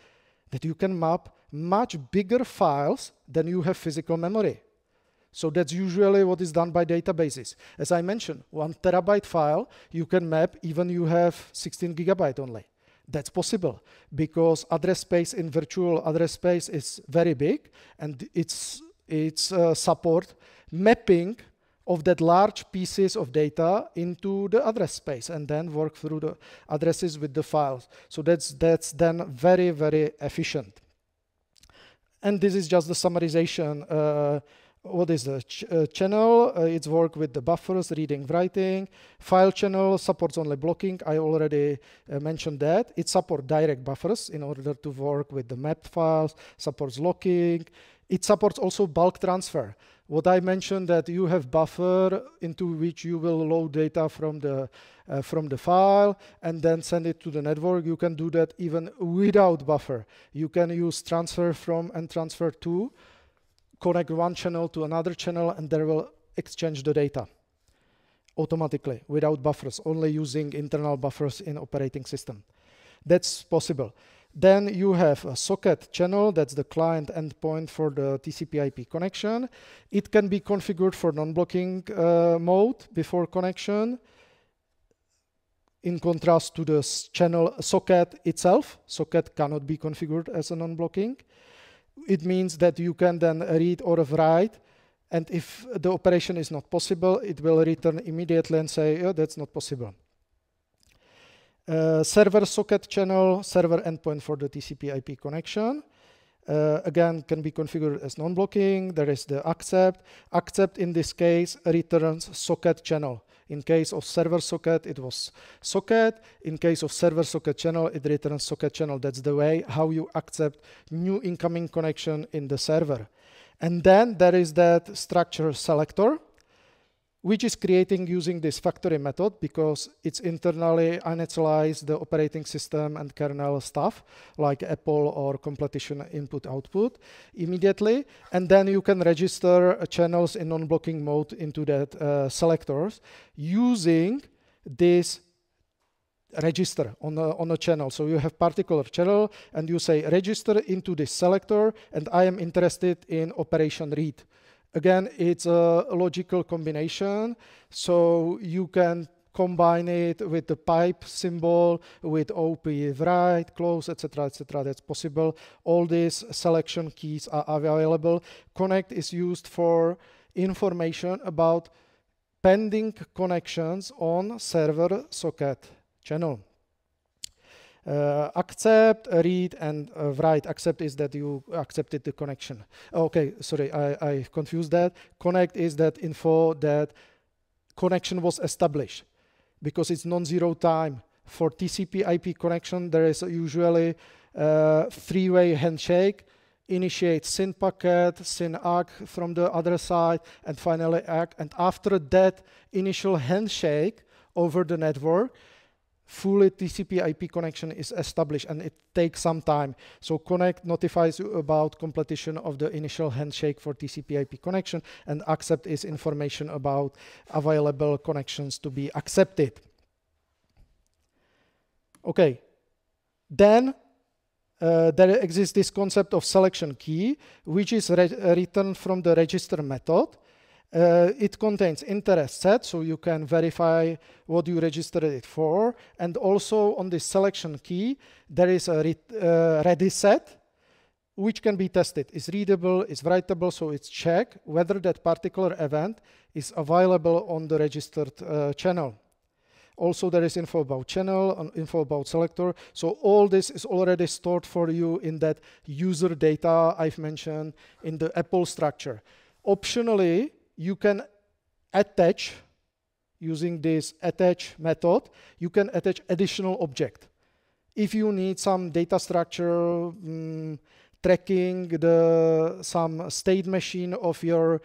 that you can map much bigger files than you have physical memory. So that's usually what is done by databases. As I mentioned, 1 terabyte file, you can map even you have 16 gigabyte only. That's possible because address space in virtual address space is very big, and it's support mapping of that large pieces of data into the address space and then work through the addresses with the files. So that's then very, very efficient. And this is just the summarization. What is the channel? It's work with the buffers, reading, writing. File channel supports only blocking. I already mentioned that. It supports direct buffers in order to work with the mapped files, supports locking. It supports also bulk transfer. What I mentioned that you have buffer into which you will load data from the file and then send it to the network. You can do that even without buffer. You can use transfer from and transfer to, connect one channel to another channel, and they will exchange the data automatically without buffers, only using internal buffers in operating system. That's possible. Then you have a socket channel, that's the client endpoint for the TCP/IP connection. It can be configured for non-blocking mode before connection, in contrast to the channel socket itself. Socket cannot be configured as a non-blocking. It means that you can then read or write, and if the operation is not possible, it will return immediately and say, oh, that's not possible. Server socket channel, server endpoint for the TCP/IP connection. Again, can be configured as non-blocking. There is the accept. Accept in this case returns socket channel. In case of server socket, it was socket. In case of server socket channel, it returns socket channel. That's the way how you accept new incoming connection in the server. And then there is that structure selector, which is creating using this factory method because it's internally initialize the operating system and kernel stuff like Apple or completion input/output immediately. And then you can register channels in non-blocking mode into that selectors using this register on a channel. So you have particular channel and you say register into this selector, and I am interested in operation read. Again, it's a logical combination, so you can combine it with the pipe symbol, with OP write, close, etc., etc. That's possible. All these selection keys are available. Connect is used for information about pending connections on server socket channel. Accept, read, and write. Accept is that you accepted the connection. Okay, sorry, I confused that. Connect is that info that connection was established, because it's non-zero time. For TCP/IP connection, there is usually a three-way handshake. Initiate SYN packet, SYN ACK from the other side, and finally ACK. And after that initial handshake over the network, fully TCP/IP connection is established, and it takes some time. So connect notifies you about completion of the initial handshake for TCP/IP connection, and accept is information about available connections to be accepted. Okay, then there exists this concept of selection key, which is returned from the register method. It contains interest set, so you can verify what you registered it for. And also on this selection key, there is a ready set, which can be tested. It's readable, it's writable, so it's checked whether that particular event is available on the registered channel. Also, there is info about channel and info about selector. So all this is already stored for you in that user data I've mentioned in the Apple structure. Optionally, you can attach, using this attach method, you can attach additional object. If you need some data structure, tracking some state machine of your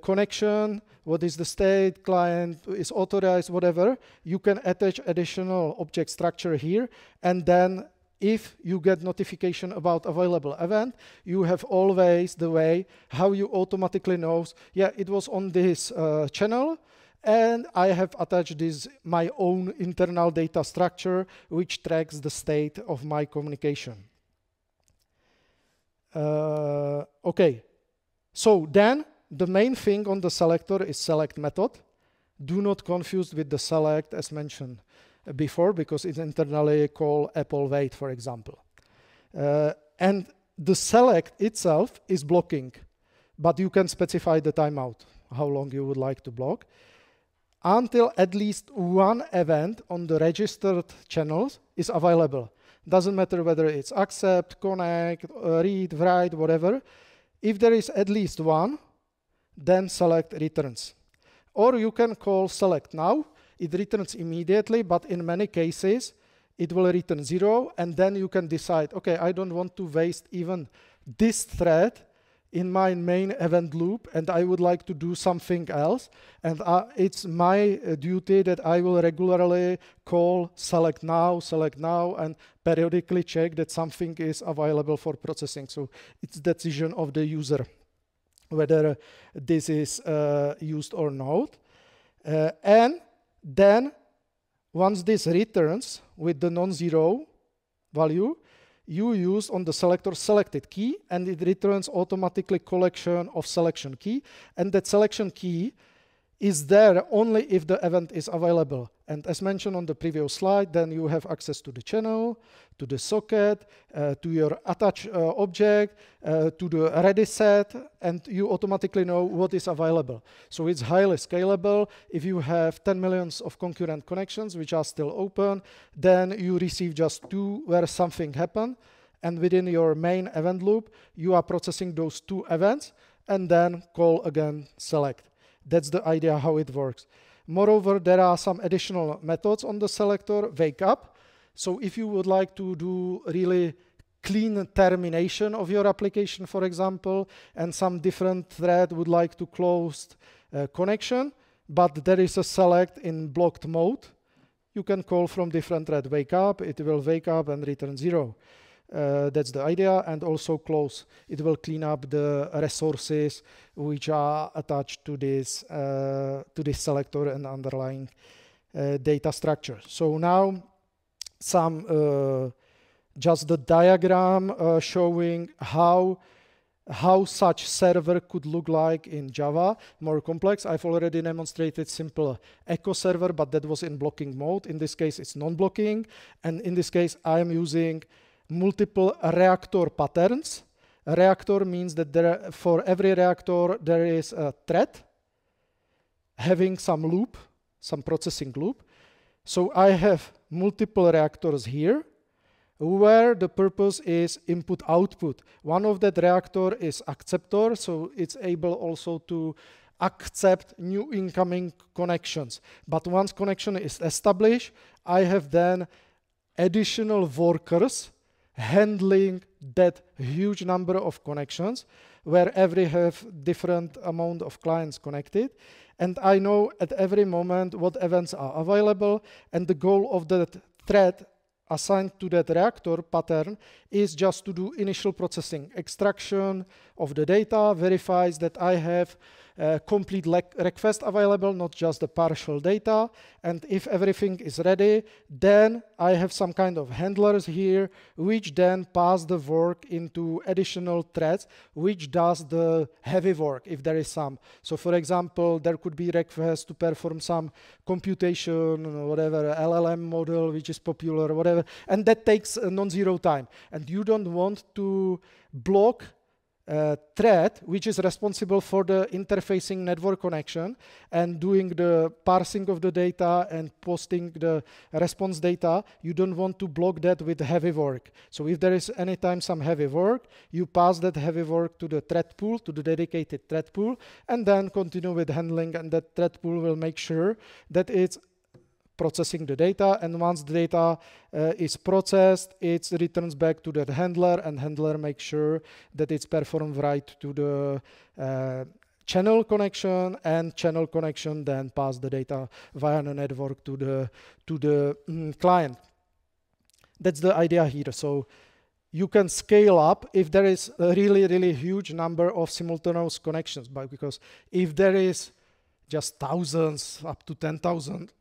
connection, what is the state, client is authorized, whatever, you can attach additional object structure here, and then if you get notification about available event, you have always the way how you automatically knows, yeah, it was on this channel, and I have attached this my own internal data structure which tracks the state of my communication. Okay, so then the main thing on the selector is select method. Do not confuse with the select as mentioned before, because it's internally called Apple wait, for example. And the select itself is blocking, but you can specify the timeout, how long you would like to block, until at least one event on the registered channels is available. Doesn't matter whether it's accept, connect, read, write, whatever. If there is at least one, then select returns. Or you can call select now. It returns immediately, but in many cases, it will return 0, and then you can decide, okay, I don't want to waste even this thread in my main event loop, and I would like to do something else, and it's my duty that I will regularly call select now, and periodically check that something is available for processing. So it's the decision of the user whether this is used or not. And then once this returns with the non-zero value, you use on the selector selected key, and it returns automatically collection of selection key, and that selection key is there only if the event is available. And as mentioned on the previous slide, then you have access to the channel, to the socket, to your attach object, to the ready set, and you automatically know what is available. So it's highly scalable. If you have 10 million of concurrent connections which are still open, then you receive just 2 where something happened, and within your main event loop, you are processing those 2 events, and then call again select. That's the idea how it works. Moreover, there are some additional methods on the selector, wake up. So if you would like to do really clean termination of your application, for example, and some different thread would like to close connection, but there is a select in blocked mode, you can call from different thread wake up, it will wake up and return 0. That's the idea, and also close. It will clean up the resources which are attached to this selector and underlying data structure. So now some just the diagram showing how how such server could look like in Java, more complex. I've already demonstrated simple echo server, but that was in blocking mode. In this case, it's non-blocking. And in this case, I am using multiple reactor patterns. A reactor means that for every reactor, there is a thread having some loop, some processing loop. So I have multiple reactors here, where the purpose is input-output. One of that reactor is acceptor, so it's able also to accept new incoming connections. But once connection is established, I have then additional workers handling that huge number of connections, where every have different amount of clients connected. And I know at every moment what events are available, and the goal of that thread assigned to that reactor pattern is just to do initial processing, extraction of the data, verifies that I have complete request available, not just the partial data. And if everything is ready, then I have some kind of handlers here, which then pass the work into additional threads, which does the heavy work, if there is some. So for example, there could be requests to perform some computation, or whatever, LLM model, which is popular, whatever, and that takes non-zero time. And you don't want to block thread which is responsible for the interfacing network connection and doing the parsing of the data and posting the response data. You don't want to block that with heavy work. So if there is anytime some heavy work, you pass that heavy work to the thread pool, to the dedicated thread pool, and then continue with handling, and that thread pool will make sure that it's processing the data, and once the data is processed, it returns back to that handler, and handler makes sure that it's performed right to the channel connection, and channel connection then pass the data via the network to the client. That's the idea here. So you can scale up if there is a really, really huge number of simultaneous connections, because if there is just thousands, up to 10,000,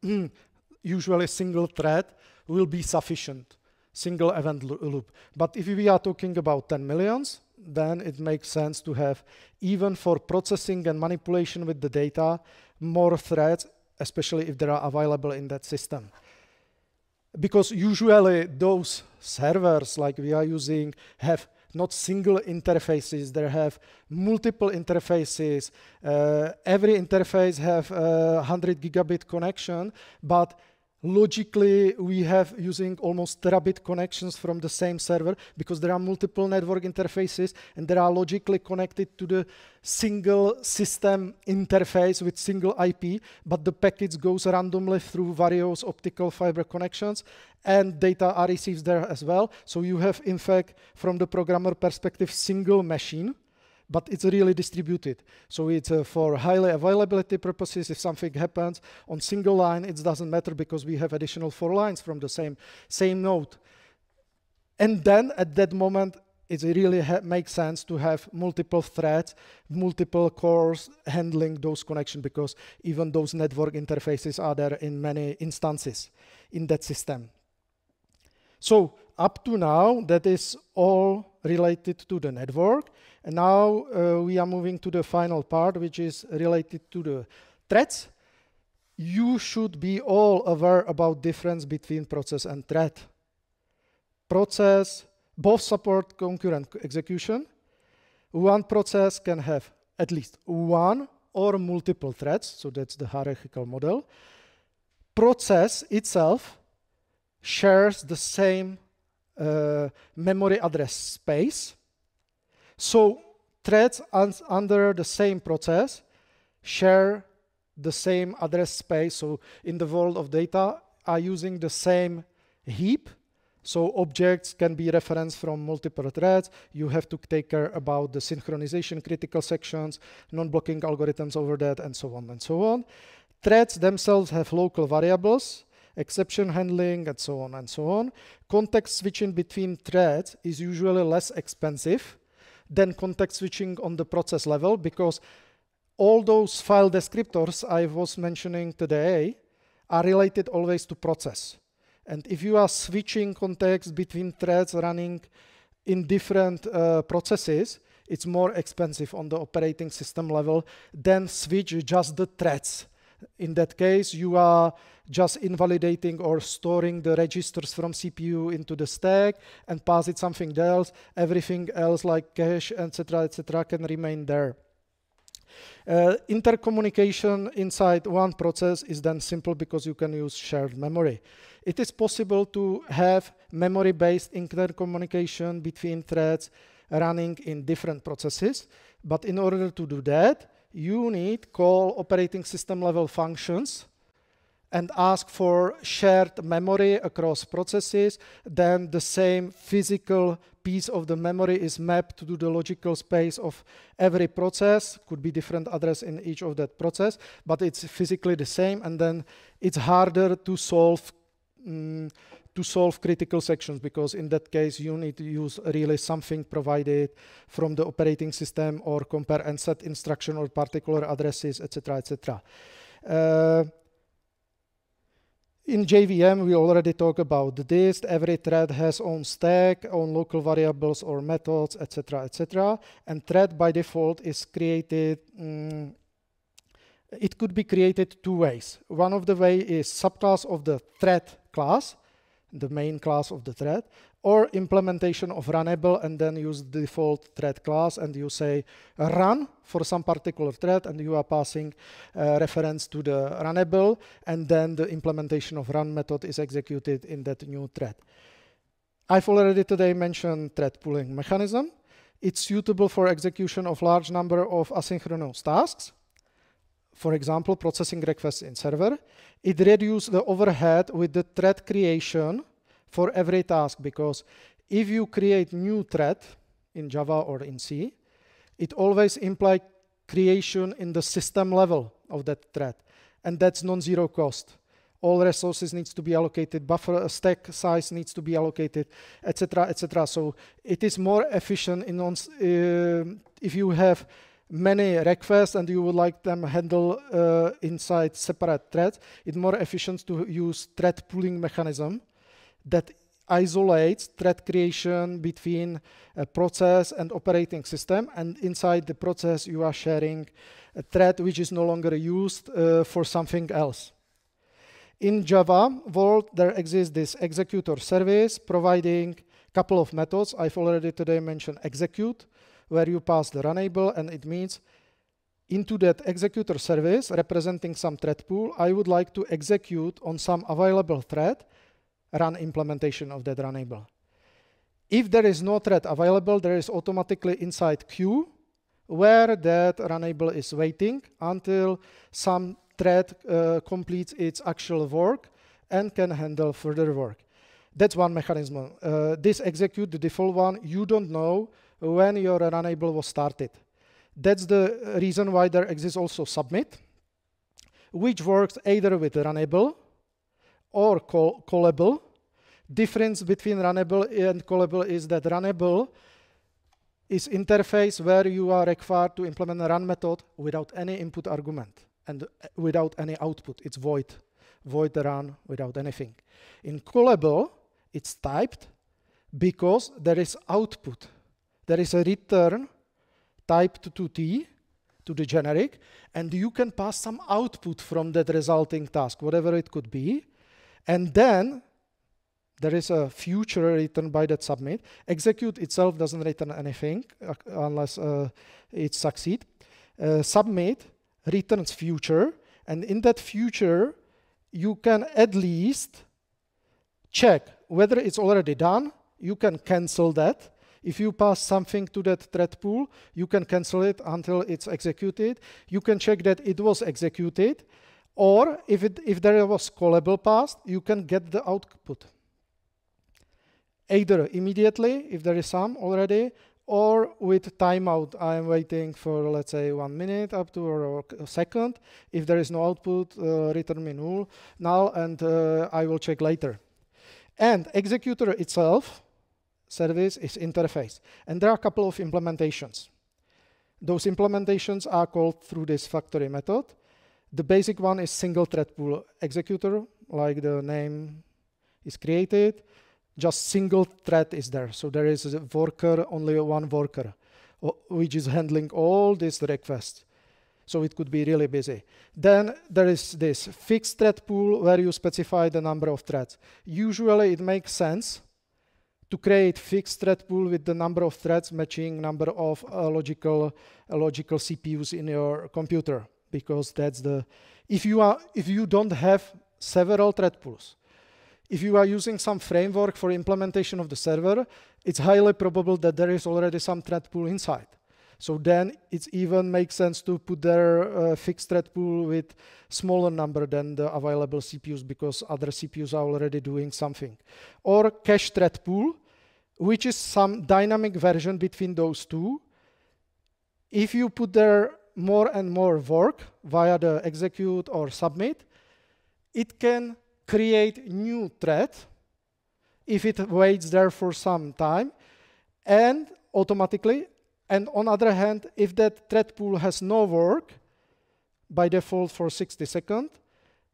usually a single thread will be sufficient, single event loop. But if we are talking about 10 millions, then it makes sense to have, even for processing and manipulation with the data, more threads, especially if they are available in that system. Because usually those servers like we are using have not single interfaces, they have multiple interfaces. Every interface have a 100 gigabit connection, but logically we have using almost terabit connections from the same server, because there are multiple network interfaces and they are logically connected to the single system interface with single IP, but the packets goes randomly through various optical fiber connections and data are received there as well. So you have, in fact, from the programmer perspective, single machine, but it's really distributed. So it's for highly availability purposes. If something happens on single line, it doesn't matter because we have additional 4 lines from the same node. And then at that moment, it really makes sense to have multiple threads, multiple cores handling those connections, because even those network interfaces are there in many instances in that system. So up to now, that is all related to the network. And now we are moving to the final part, which is related to the threads. You should be all aware about difference between process and thread. Process, both support concurrent execution. One process can have at least one or multiple threads, so that's the hierarchical model. Process itself shares the same memory address space. So threads under the same process share the same address space. So in the world of data are using the same heap. So objects can be referenced from multiple threads. You have to take care about the synchronization critical sections, non-blocking algorithms over that, and so on and so on. Threads themselves have local variables, exception handling, and so on and so on. Context switching between threads is usually less expensive than context switching on the process level, because all those file descriptors I was mentioning today are related always to process. And if you are switching context between threads running in different processes, it's more expensive on the operating system level than switch just the threads. In that case, you are just invalidating or storing the registers from CPU into the stack and pass it something else. Everything else like cache, etc., can remain there. Intercommunication inside one process is then simple because you can use shared memory. It is possible to have memory-based intercommunication between threads running in different processes, but in order to do that, you need call operating system level functions and ask for shared memory across processes. Then the same physical piece of the memory is mapped to the logical space of every process. Could be different address in each of that process, but it's physically the same. And then it's harder to solve critical sections, because in that case you need to use really something provided from the operating system or compare and set instruction or particular addresses, etc., etc. In JVM, we already talked about this. Every thread has own stack, own local variables or methods, etc., etc. And thread by default is created. It could be created two ways. One of the way is subclass of the thread class, the main class of the thread, or implementation of runnable, and then use the default thread class, and you say run for some particular thread, and you are passing reference to the runnable, and then the implementation of run method is executed in that new thread. I've already today mentioned thread pooling mechanism. It's suitable for execution of large number of asynchronous tasks. For example, processing requests in server. It reduces the overhead with the thread creation for every task, because if you create new thread in Java or in C, it always implies creation in the system level of that thread, and that's non-zero cost. All resources needs to be allocated, buffer stack size needs to be allocated, etc., etc. So it is more efficient if you have many requests and you would like them handled inside separate threads. It's more efficient to use thread pooling mechanism that isolates thread creation between a process and operating system, and inside the process you are sharing a thread which is no longer used for something else. In Java world, there exists this executor service providing a couple of methods. I've already today mentioned execute, where you pass the runnable, and it means into that executor service representing some thread pool, I would like to execute on some available thread run implementation of that runnable. If there is no thread available, there is automatically inside queue where that runnable is waiting until some thread completes its actual work and can handle further work. That's one mechanism. This execute, the default one, you don't know when your runnable was started. That's the reason why there exists also submit, which works either with runnable or callable. Difference between runnable and callable is that runnable is interface where you are required to implement a run method without any input argument and without any output. It's void run without anything. In callable, it's typed because there is output. There is a return typed to T, to the generic, and you can pass some output from that resulting task, whatever it could be. And then there is a future written by that submit. Execute itself doesn't return anything unless it succeeds. Submit returns future, and in that future, you can at least check whether it's already done. You can cancel that. If you pass something to that thread pool, you can cancel it until it's executed. You can check that it was executed, or if there was callable passed, you can get the output. Either immediately, if there is some already, or with timeout. I am waiting for, let's say, 1 minute up to or a second. If there is no output, return me null, and I will check later. And executor itself, service, is interface. And there are a couple of implementations. Those implementations are called through this factory method. The basic one is single thread pool executor, like the name is created. Just single thread is there. So there is a worker, only one worker. which is handling all these requests. So it could be really busy. Then there is this fixed thread pool where you specify the number of threads. Usually it makes sense to create fixed thread pool with the number of threads matching number of logical CPUs in your computer, because that's the, if you don't have several thread pools, if you are using some framework for implementation of the server, it's highly probable that there is already some thread pool inside. So then it even makes sense to put their fixed thread pool with smaller number than the available CPUs, because other CPUs are already doing something. Or cache thread pool, which is some dynamic version between those two. If you put there more and more work via the execute or submit, it can create new thread if it waits there for some time and automatically. And on the other hand, if that thread pool has no work, by default for 60 seconds,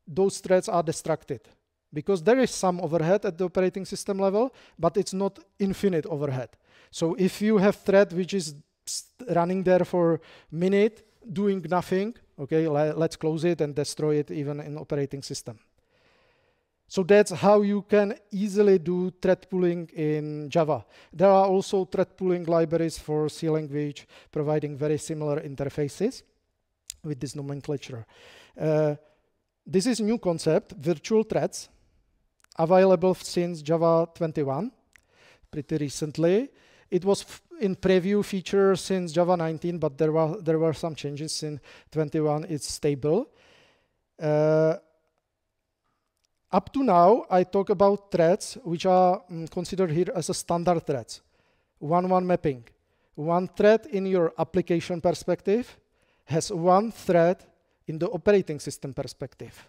those threads are destructed. Because there is some overhead at the operating system level, but it's not infinite overhead. So if you have thread which is running there for a minute, doing nothing, okay, let's close it and destroy it even in operating system. So that's how you can easily do thread pooling in Java. There are also thread pooling libraries for C language providing very similar interfaces with this nomenclature. This is a new concept, virtual threads, available since Java 21, pretty recently. It was in preview feature since Java 19, but there were some changes in 21. It's stable. Up to now, I talk about threads, which are considered here as a standard threads. 1-1 mapping. One thread in your application perspective has one thread in the operating system perspective.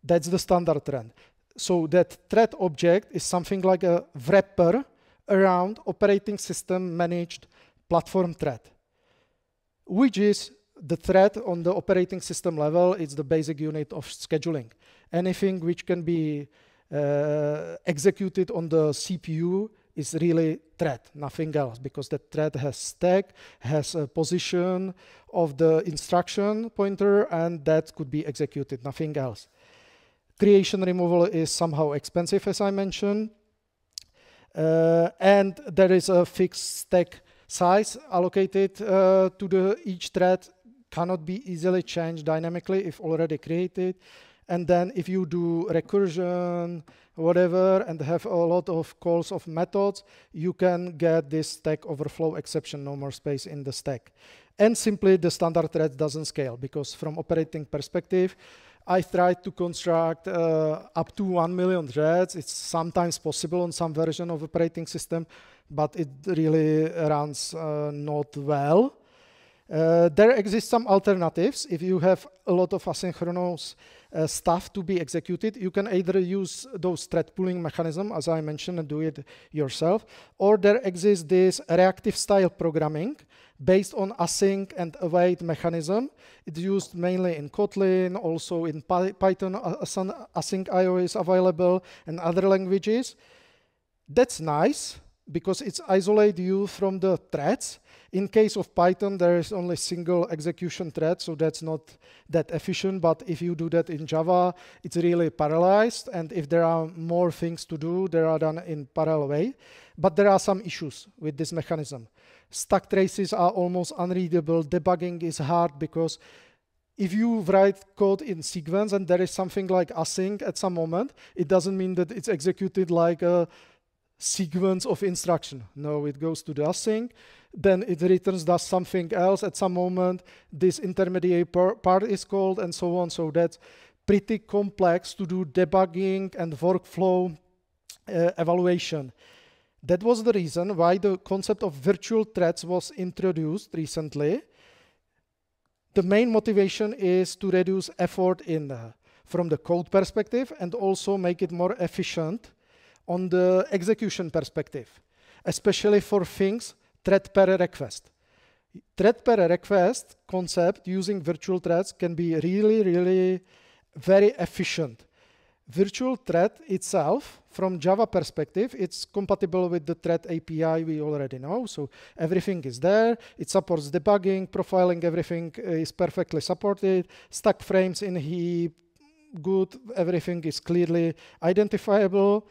That's the standard thread. So that thread object is something like a wrapper around operating system managed platform thread, which is the thread on the operating system level. It's the basic unit of scheduling. Anything which can be executed on the CPU is really thread, nothing else, because the thread has stack, has a position of the instruction pointer, and that could be executed, nothing else. Creation removal is somehow expensive, as I mentioned. And there is a fixed stack size allocated to each thread, cannot be easily changed dynamically if already created. And then if you do recursion, whatever, and have a lot of calls of methods, you can get this stack overflow exception, no more space in the stack. And simply the standard thread doesn't scale, because from operating perspective, I tried to construct up to 1 million threads. It's sometimes possible on some version of operating system, but it really runs not well. There exist some alternatives. If you have a lot of asynchronous stuff to be executed, you can either use those thread pooling mechanism, as I mentioned, and do it yourself, or there exists this reactive style programming based on async and await mechanism. It's used mainly in Kotlin, also in Python, async IO is available, and other languages. That's nice, because it's isolate you from the threads. In case of Python, there is only single execution thread, so that's not that efficient. But if you do that in Java, it's really parallelized. And if there are more things to do, they are done in parallel way. But there are some issues with this mechanism. Stack traces are almost unreadable. Debugging is hard, because if you write code in sequence and there is something like async at some moment, it doesn't mean that it's executed like a sequence of instruction. No, it goes to the async, then it returns, does something else at some moment, this intermediate part is called, and so on. So that's pretty complex to do debugging and workflow evaluation. That was the reason why the concept of virtual threads was introduced recently. The main motivation is to reduce effort from the code perspective, and also make it more efficient on the execution perspective, especially for things thread per request. Thread per request concept using virtual threads can be really, really very efficient. virtual thread itself, from Java perspective, it's compatible with the thread API we already know. So everything is there. It supports debugging, profiling, everything is perfectly supported. Stack frames in heap, good, everything is clearly identifiable.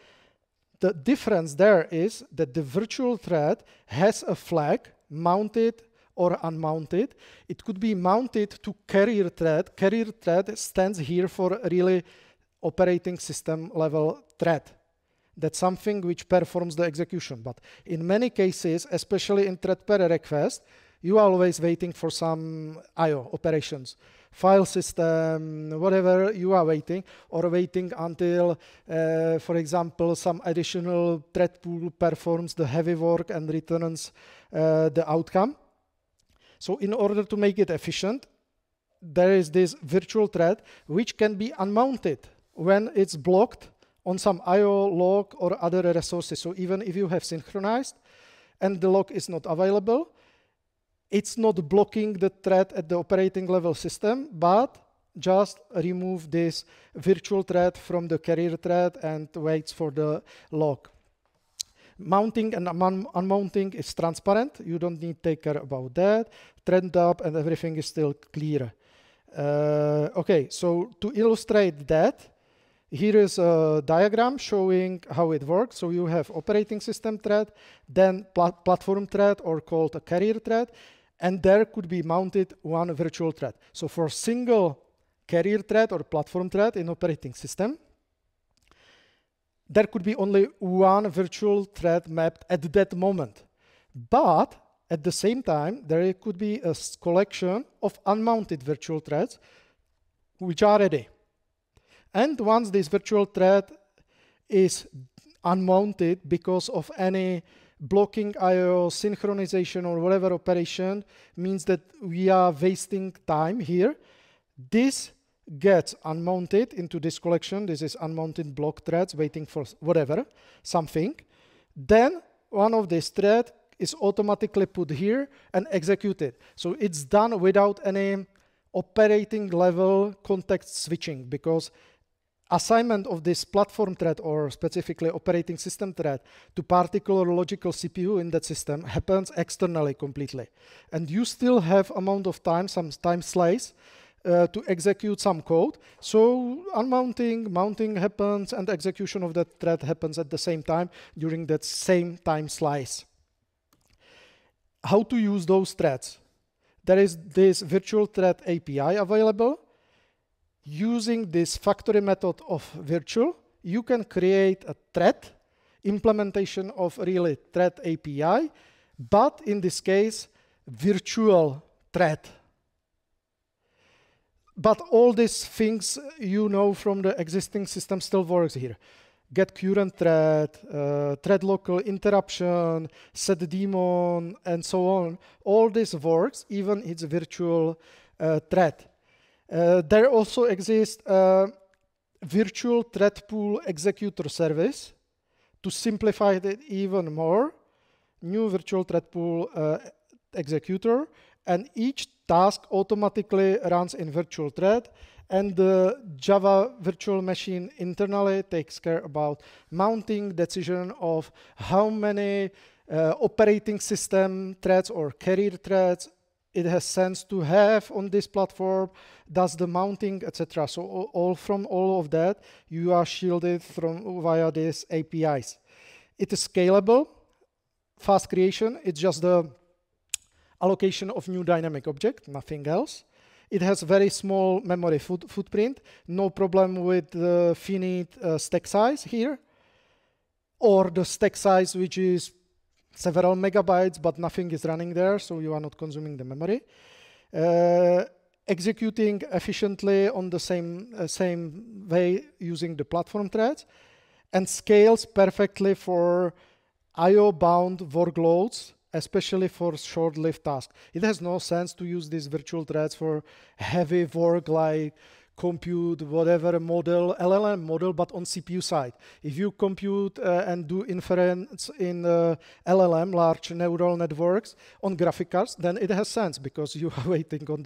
The difference there is that the virtual thread has a flag mounted or unmounted. It could be mounted to carrier thread. Carrier thread stands here for really operating system level thread. That's something which performs the execution. But in many cases, especially in thread per request, you are always waiting for some I/O operations, file system, whatever you are waiting, or waiting until, for example, some additional thread pool performs the heavy work and returns the outcome. So in order to make it efficient, there is this virtual thread which can be unmounted when it's blocked on some I/O log or other resources. So even if you have synchronized and the log is not available, it's not blocking the thread at the operating level system, but just remove this virtual thread from the carrier thread and waits for the log. Mounting and unmounting is transparent. You don't need to take care about that. Thread up and everything is still clear. Okay, so to illustrate that, here is a diagram showing how it works. So you have operating system thread, then platform thread, or called a carrier thread, and there could be mounted one virtual thread. So for single carrier thread or platform thread in operating system, there could be only one virtual thread mapped at that moment. But at the same time, there could be a collection of unmounted virtual threads which are ready. And once this virtual thread is unmounted because of any blocking I/O, synchronization, or whatever operation, means that we are wasting time here, this gets unmounted into this collection. This is unmounted block threads waiting for whatever, something. Then one of these threads is automatically put here and executed. So it's done without any operating level context switching, because assignment of this platform thread, or specifically operating system thread, to particular logical CPU in that system happens externally completely. And you still have amount of time, some time slice, to execute some code. So unmounting, mounting happens, and execution of that thread happens at the same time during that same time slice. How to use those threads? There is this virtual thread API available. Using this factory method of virtual, you can create a thread implementation of really thread API, but in this case, virtual thread. But all these things you know from the existing system still works here. Get current thread, thread local interruption, set daemon, and so on. All this works, even it's virtual thread. There also exists a virtual thread pool executor service. To simplify it even more, new virtual thread pool executor, and each task automatically runs in virtual thread, and the Java virtual machine internally takes care about mounting decision of how many operating system threads or carrier threads it has sense to have on this platform, does the mounting, etc. So from all of that, you are shielded from via these APIs. It is scalable, fast creation. It's just the allocation of new dynamic object, nothing else. It has very small memory footprint, no problem with the finite stack size here, or the stack size which is several megabytes, but nothing is running there, so you are not consuming the memory. Executing efficiently on the same way using the platform threads, and scales perfectly for I/O-bound workloads, especially for short-lived tasks. It has no sense to use these virtual threads for heavy work like compute whatever model, LLM model, but on CPU side. If you compute and do inference in LLM, large neural networks, on graphic cards, then it has sense because you are waiting on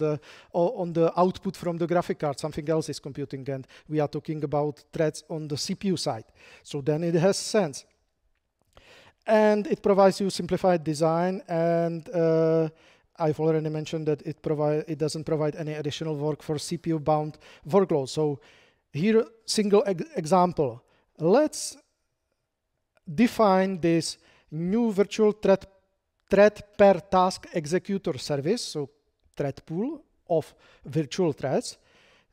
the output from the graphic card. Something else is computing, and we are talking about threads on the CPU side. So then it has sense. And it provides you simplified design, and I've already mentioned that it doesn't provide any additional work for CPU-bound workload. So here, single example. Let's define this new virtual thread per task executor service, so thread pool of virtual threads.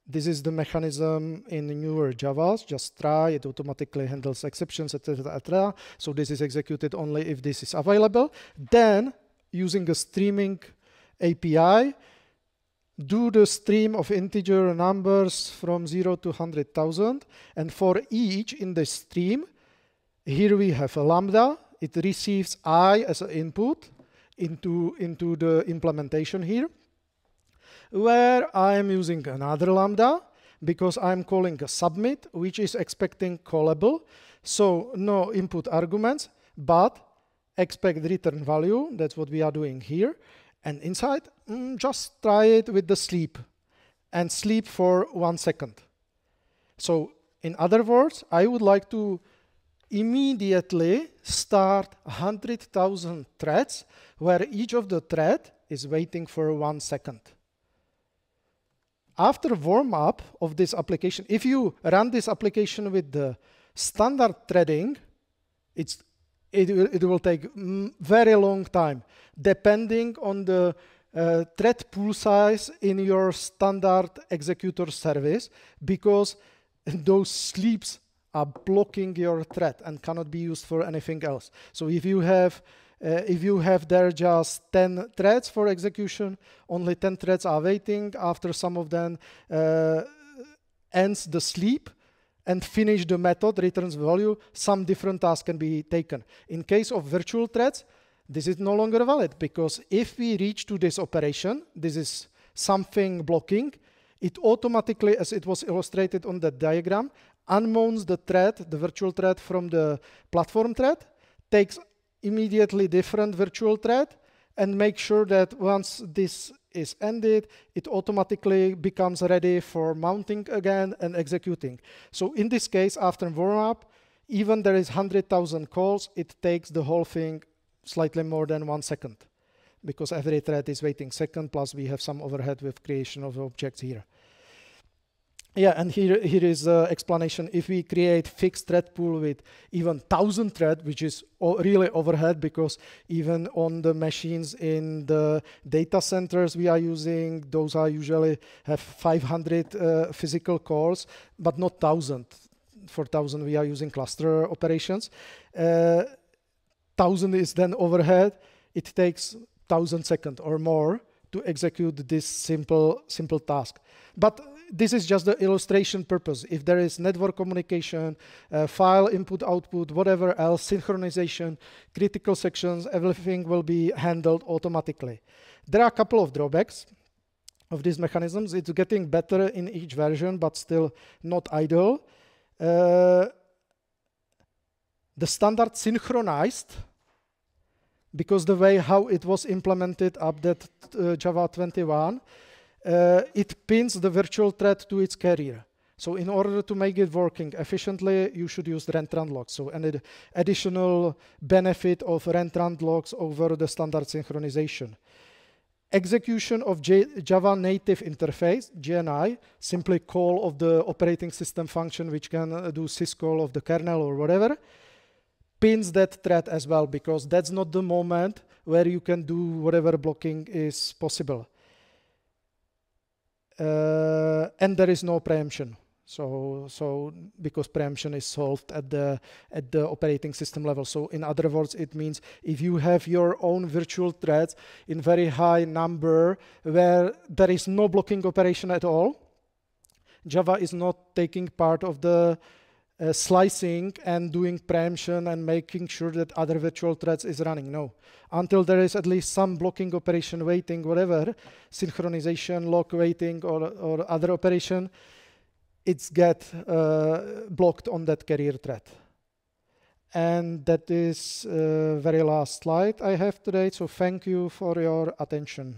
This is the mechanism in newer Javas. Just try, it automatically handles exceptions, etc., etc. So this is executed only if this is available. Then, using a streaming API, do the stream of integer numbers from 0 to 100,000. And for each in the stream, here we have a lambda. It receives I as an input into the implementation here, where I am using another lambda because I'm calling a submit, which is expecting callable. So no input arguments, but expect return value. That's what we are doing here. And inside, just try it with the sleep and sleep for 1 second. So in other words, I would like to immediately start 100,000 threads where each of the thread is waiting for 1 second. After warm-up of this application, if you run this application with the standard threading, it will take very long time, depending on the thread pool size in your standard executor service, because those sleeps are blocking your thread and cannot be used for anything else. So if you have there just 10 threads for execution, only 10 threads are waiting. After some of them ends the sleep and finish the method, returns value, some different task can be taken. In case of virtual threads, this is no longer valid, because if we reach to this operation, this is something blocking, it automatically, as it was illustrated on the diagram, unmounts the thread, the virtual thread from the platform thread, takes immediately different virtual thread, and make sure that once this is ended, it automatically becomes ready for mounting again and executing. So in this case, after warm-up, even there is 100,000 calls, it takes the whole thing slightly more than 1 second, because every thread is waiting second, plus we have some overhead with creation of objects here. Yeah, and here is the explanation. If we create fixed thread pool with even 1,000 thread, which is really overhead, because even on the machines in the data centers we are using, those are usually have 500 physical cores, but not 1,000. For 1,000 we are using cluster operations. 1,000 is then overhead. It takes 1,000 seconds or more to execute this simple task. But this is just the illustration purpose. If there is network communication, file input, output, whatever else, synchronization, critical sections, everything will be handled automatically. There are a couple of drawbacks of these mechanisms. It's getting better in each version, but still not ideal. The standard synchronized, because the way how it was implemented update Java 21, it pins the virtual thread to its carrier. So in order to make it working efficiently, you should use rent-run locks. So an additional benefit of rent-run locks over the standard synchronization. Execution of Java native interface, JNI, simply call of the operating system function, which can do syscall of the kernel or whatever, pins that thread as well, because that's not the moment where you can do whatever blocking is possible. And there is no preemption. So because preemption is solved at the operating system level. So in other words, it means if you have your own virtual threads in very high number where there is no blocking operation at all, Java is not taking part of the slicing and doing preemption and making sure that other virtual threads is running. No, until there is at least some blocking operation waiting, whatever, synchronization, lock waiting, or other operation, it's get blocked on that carrier thread. And that is very last slide I have today. So thank you for your attention.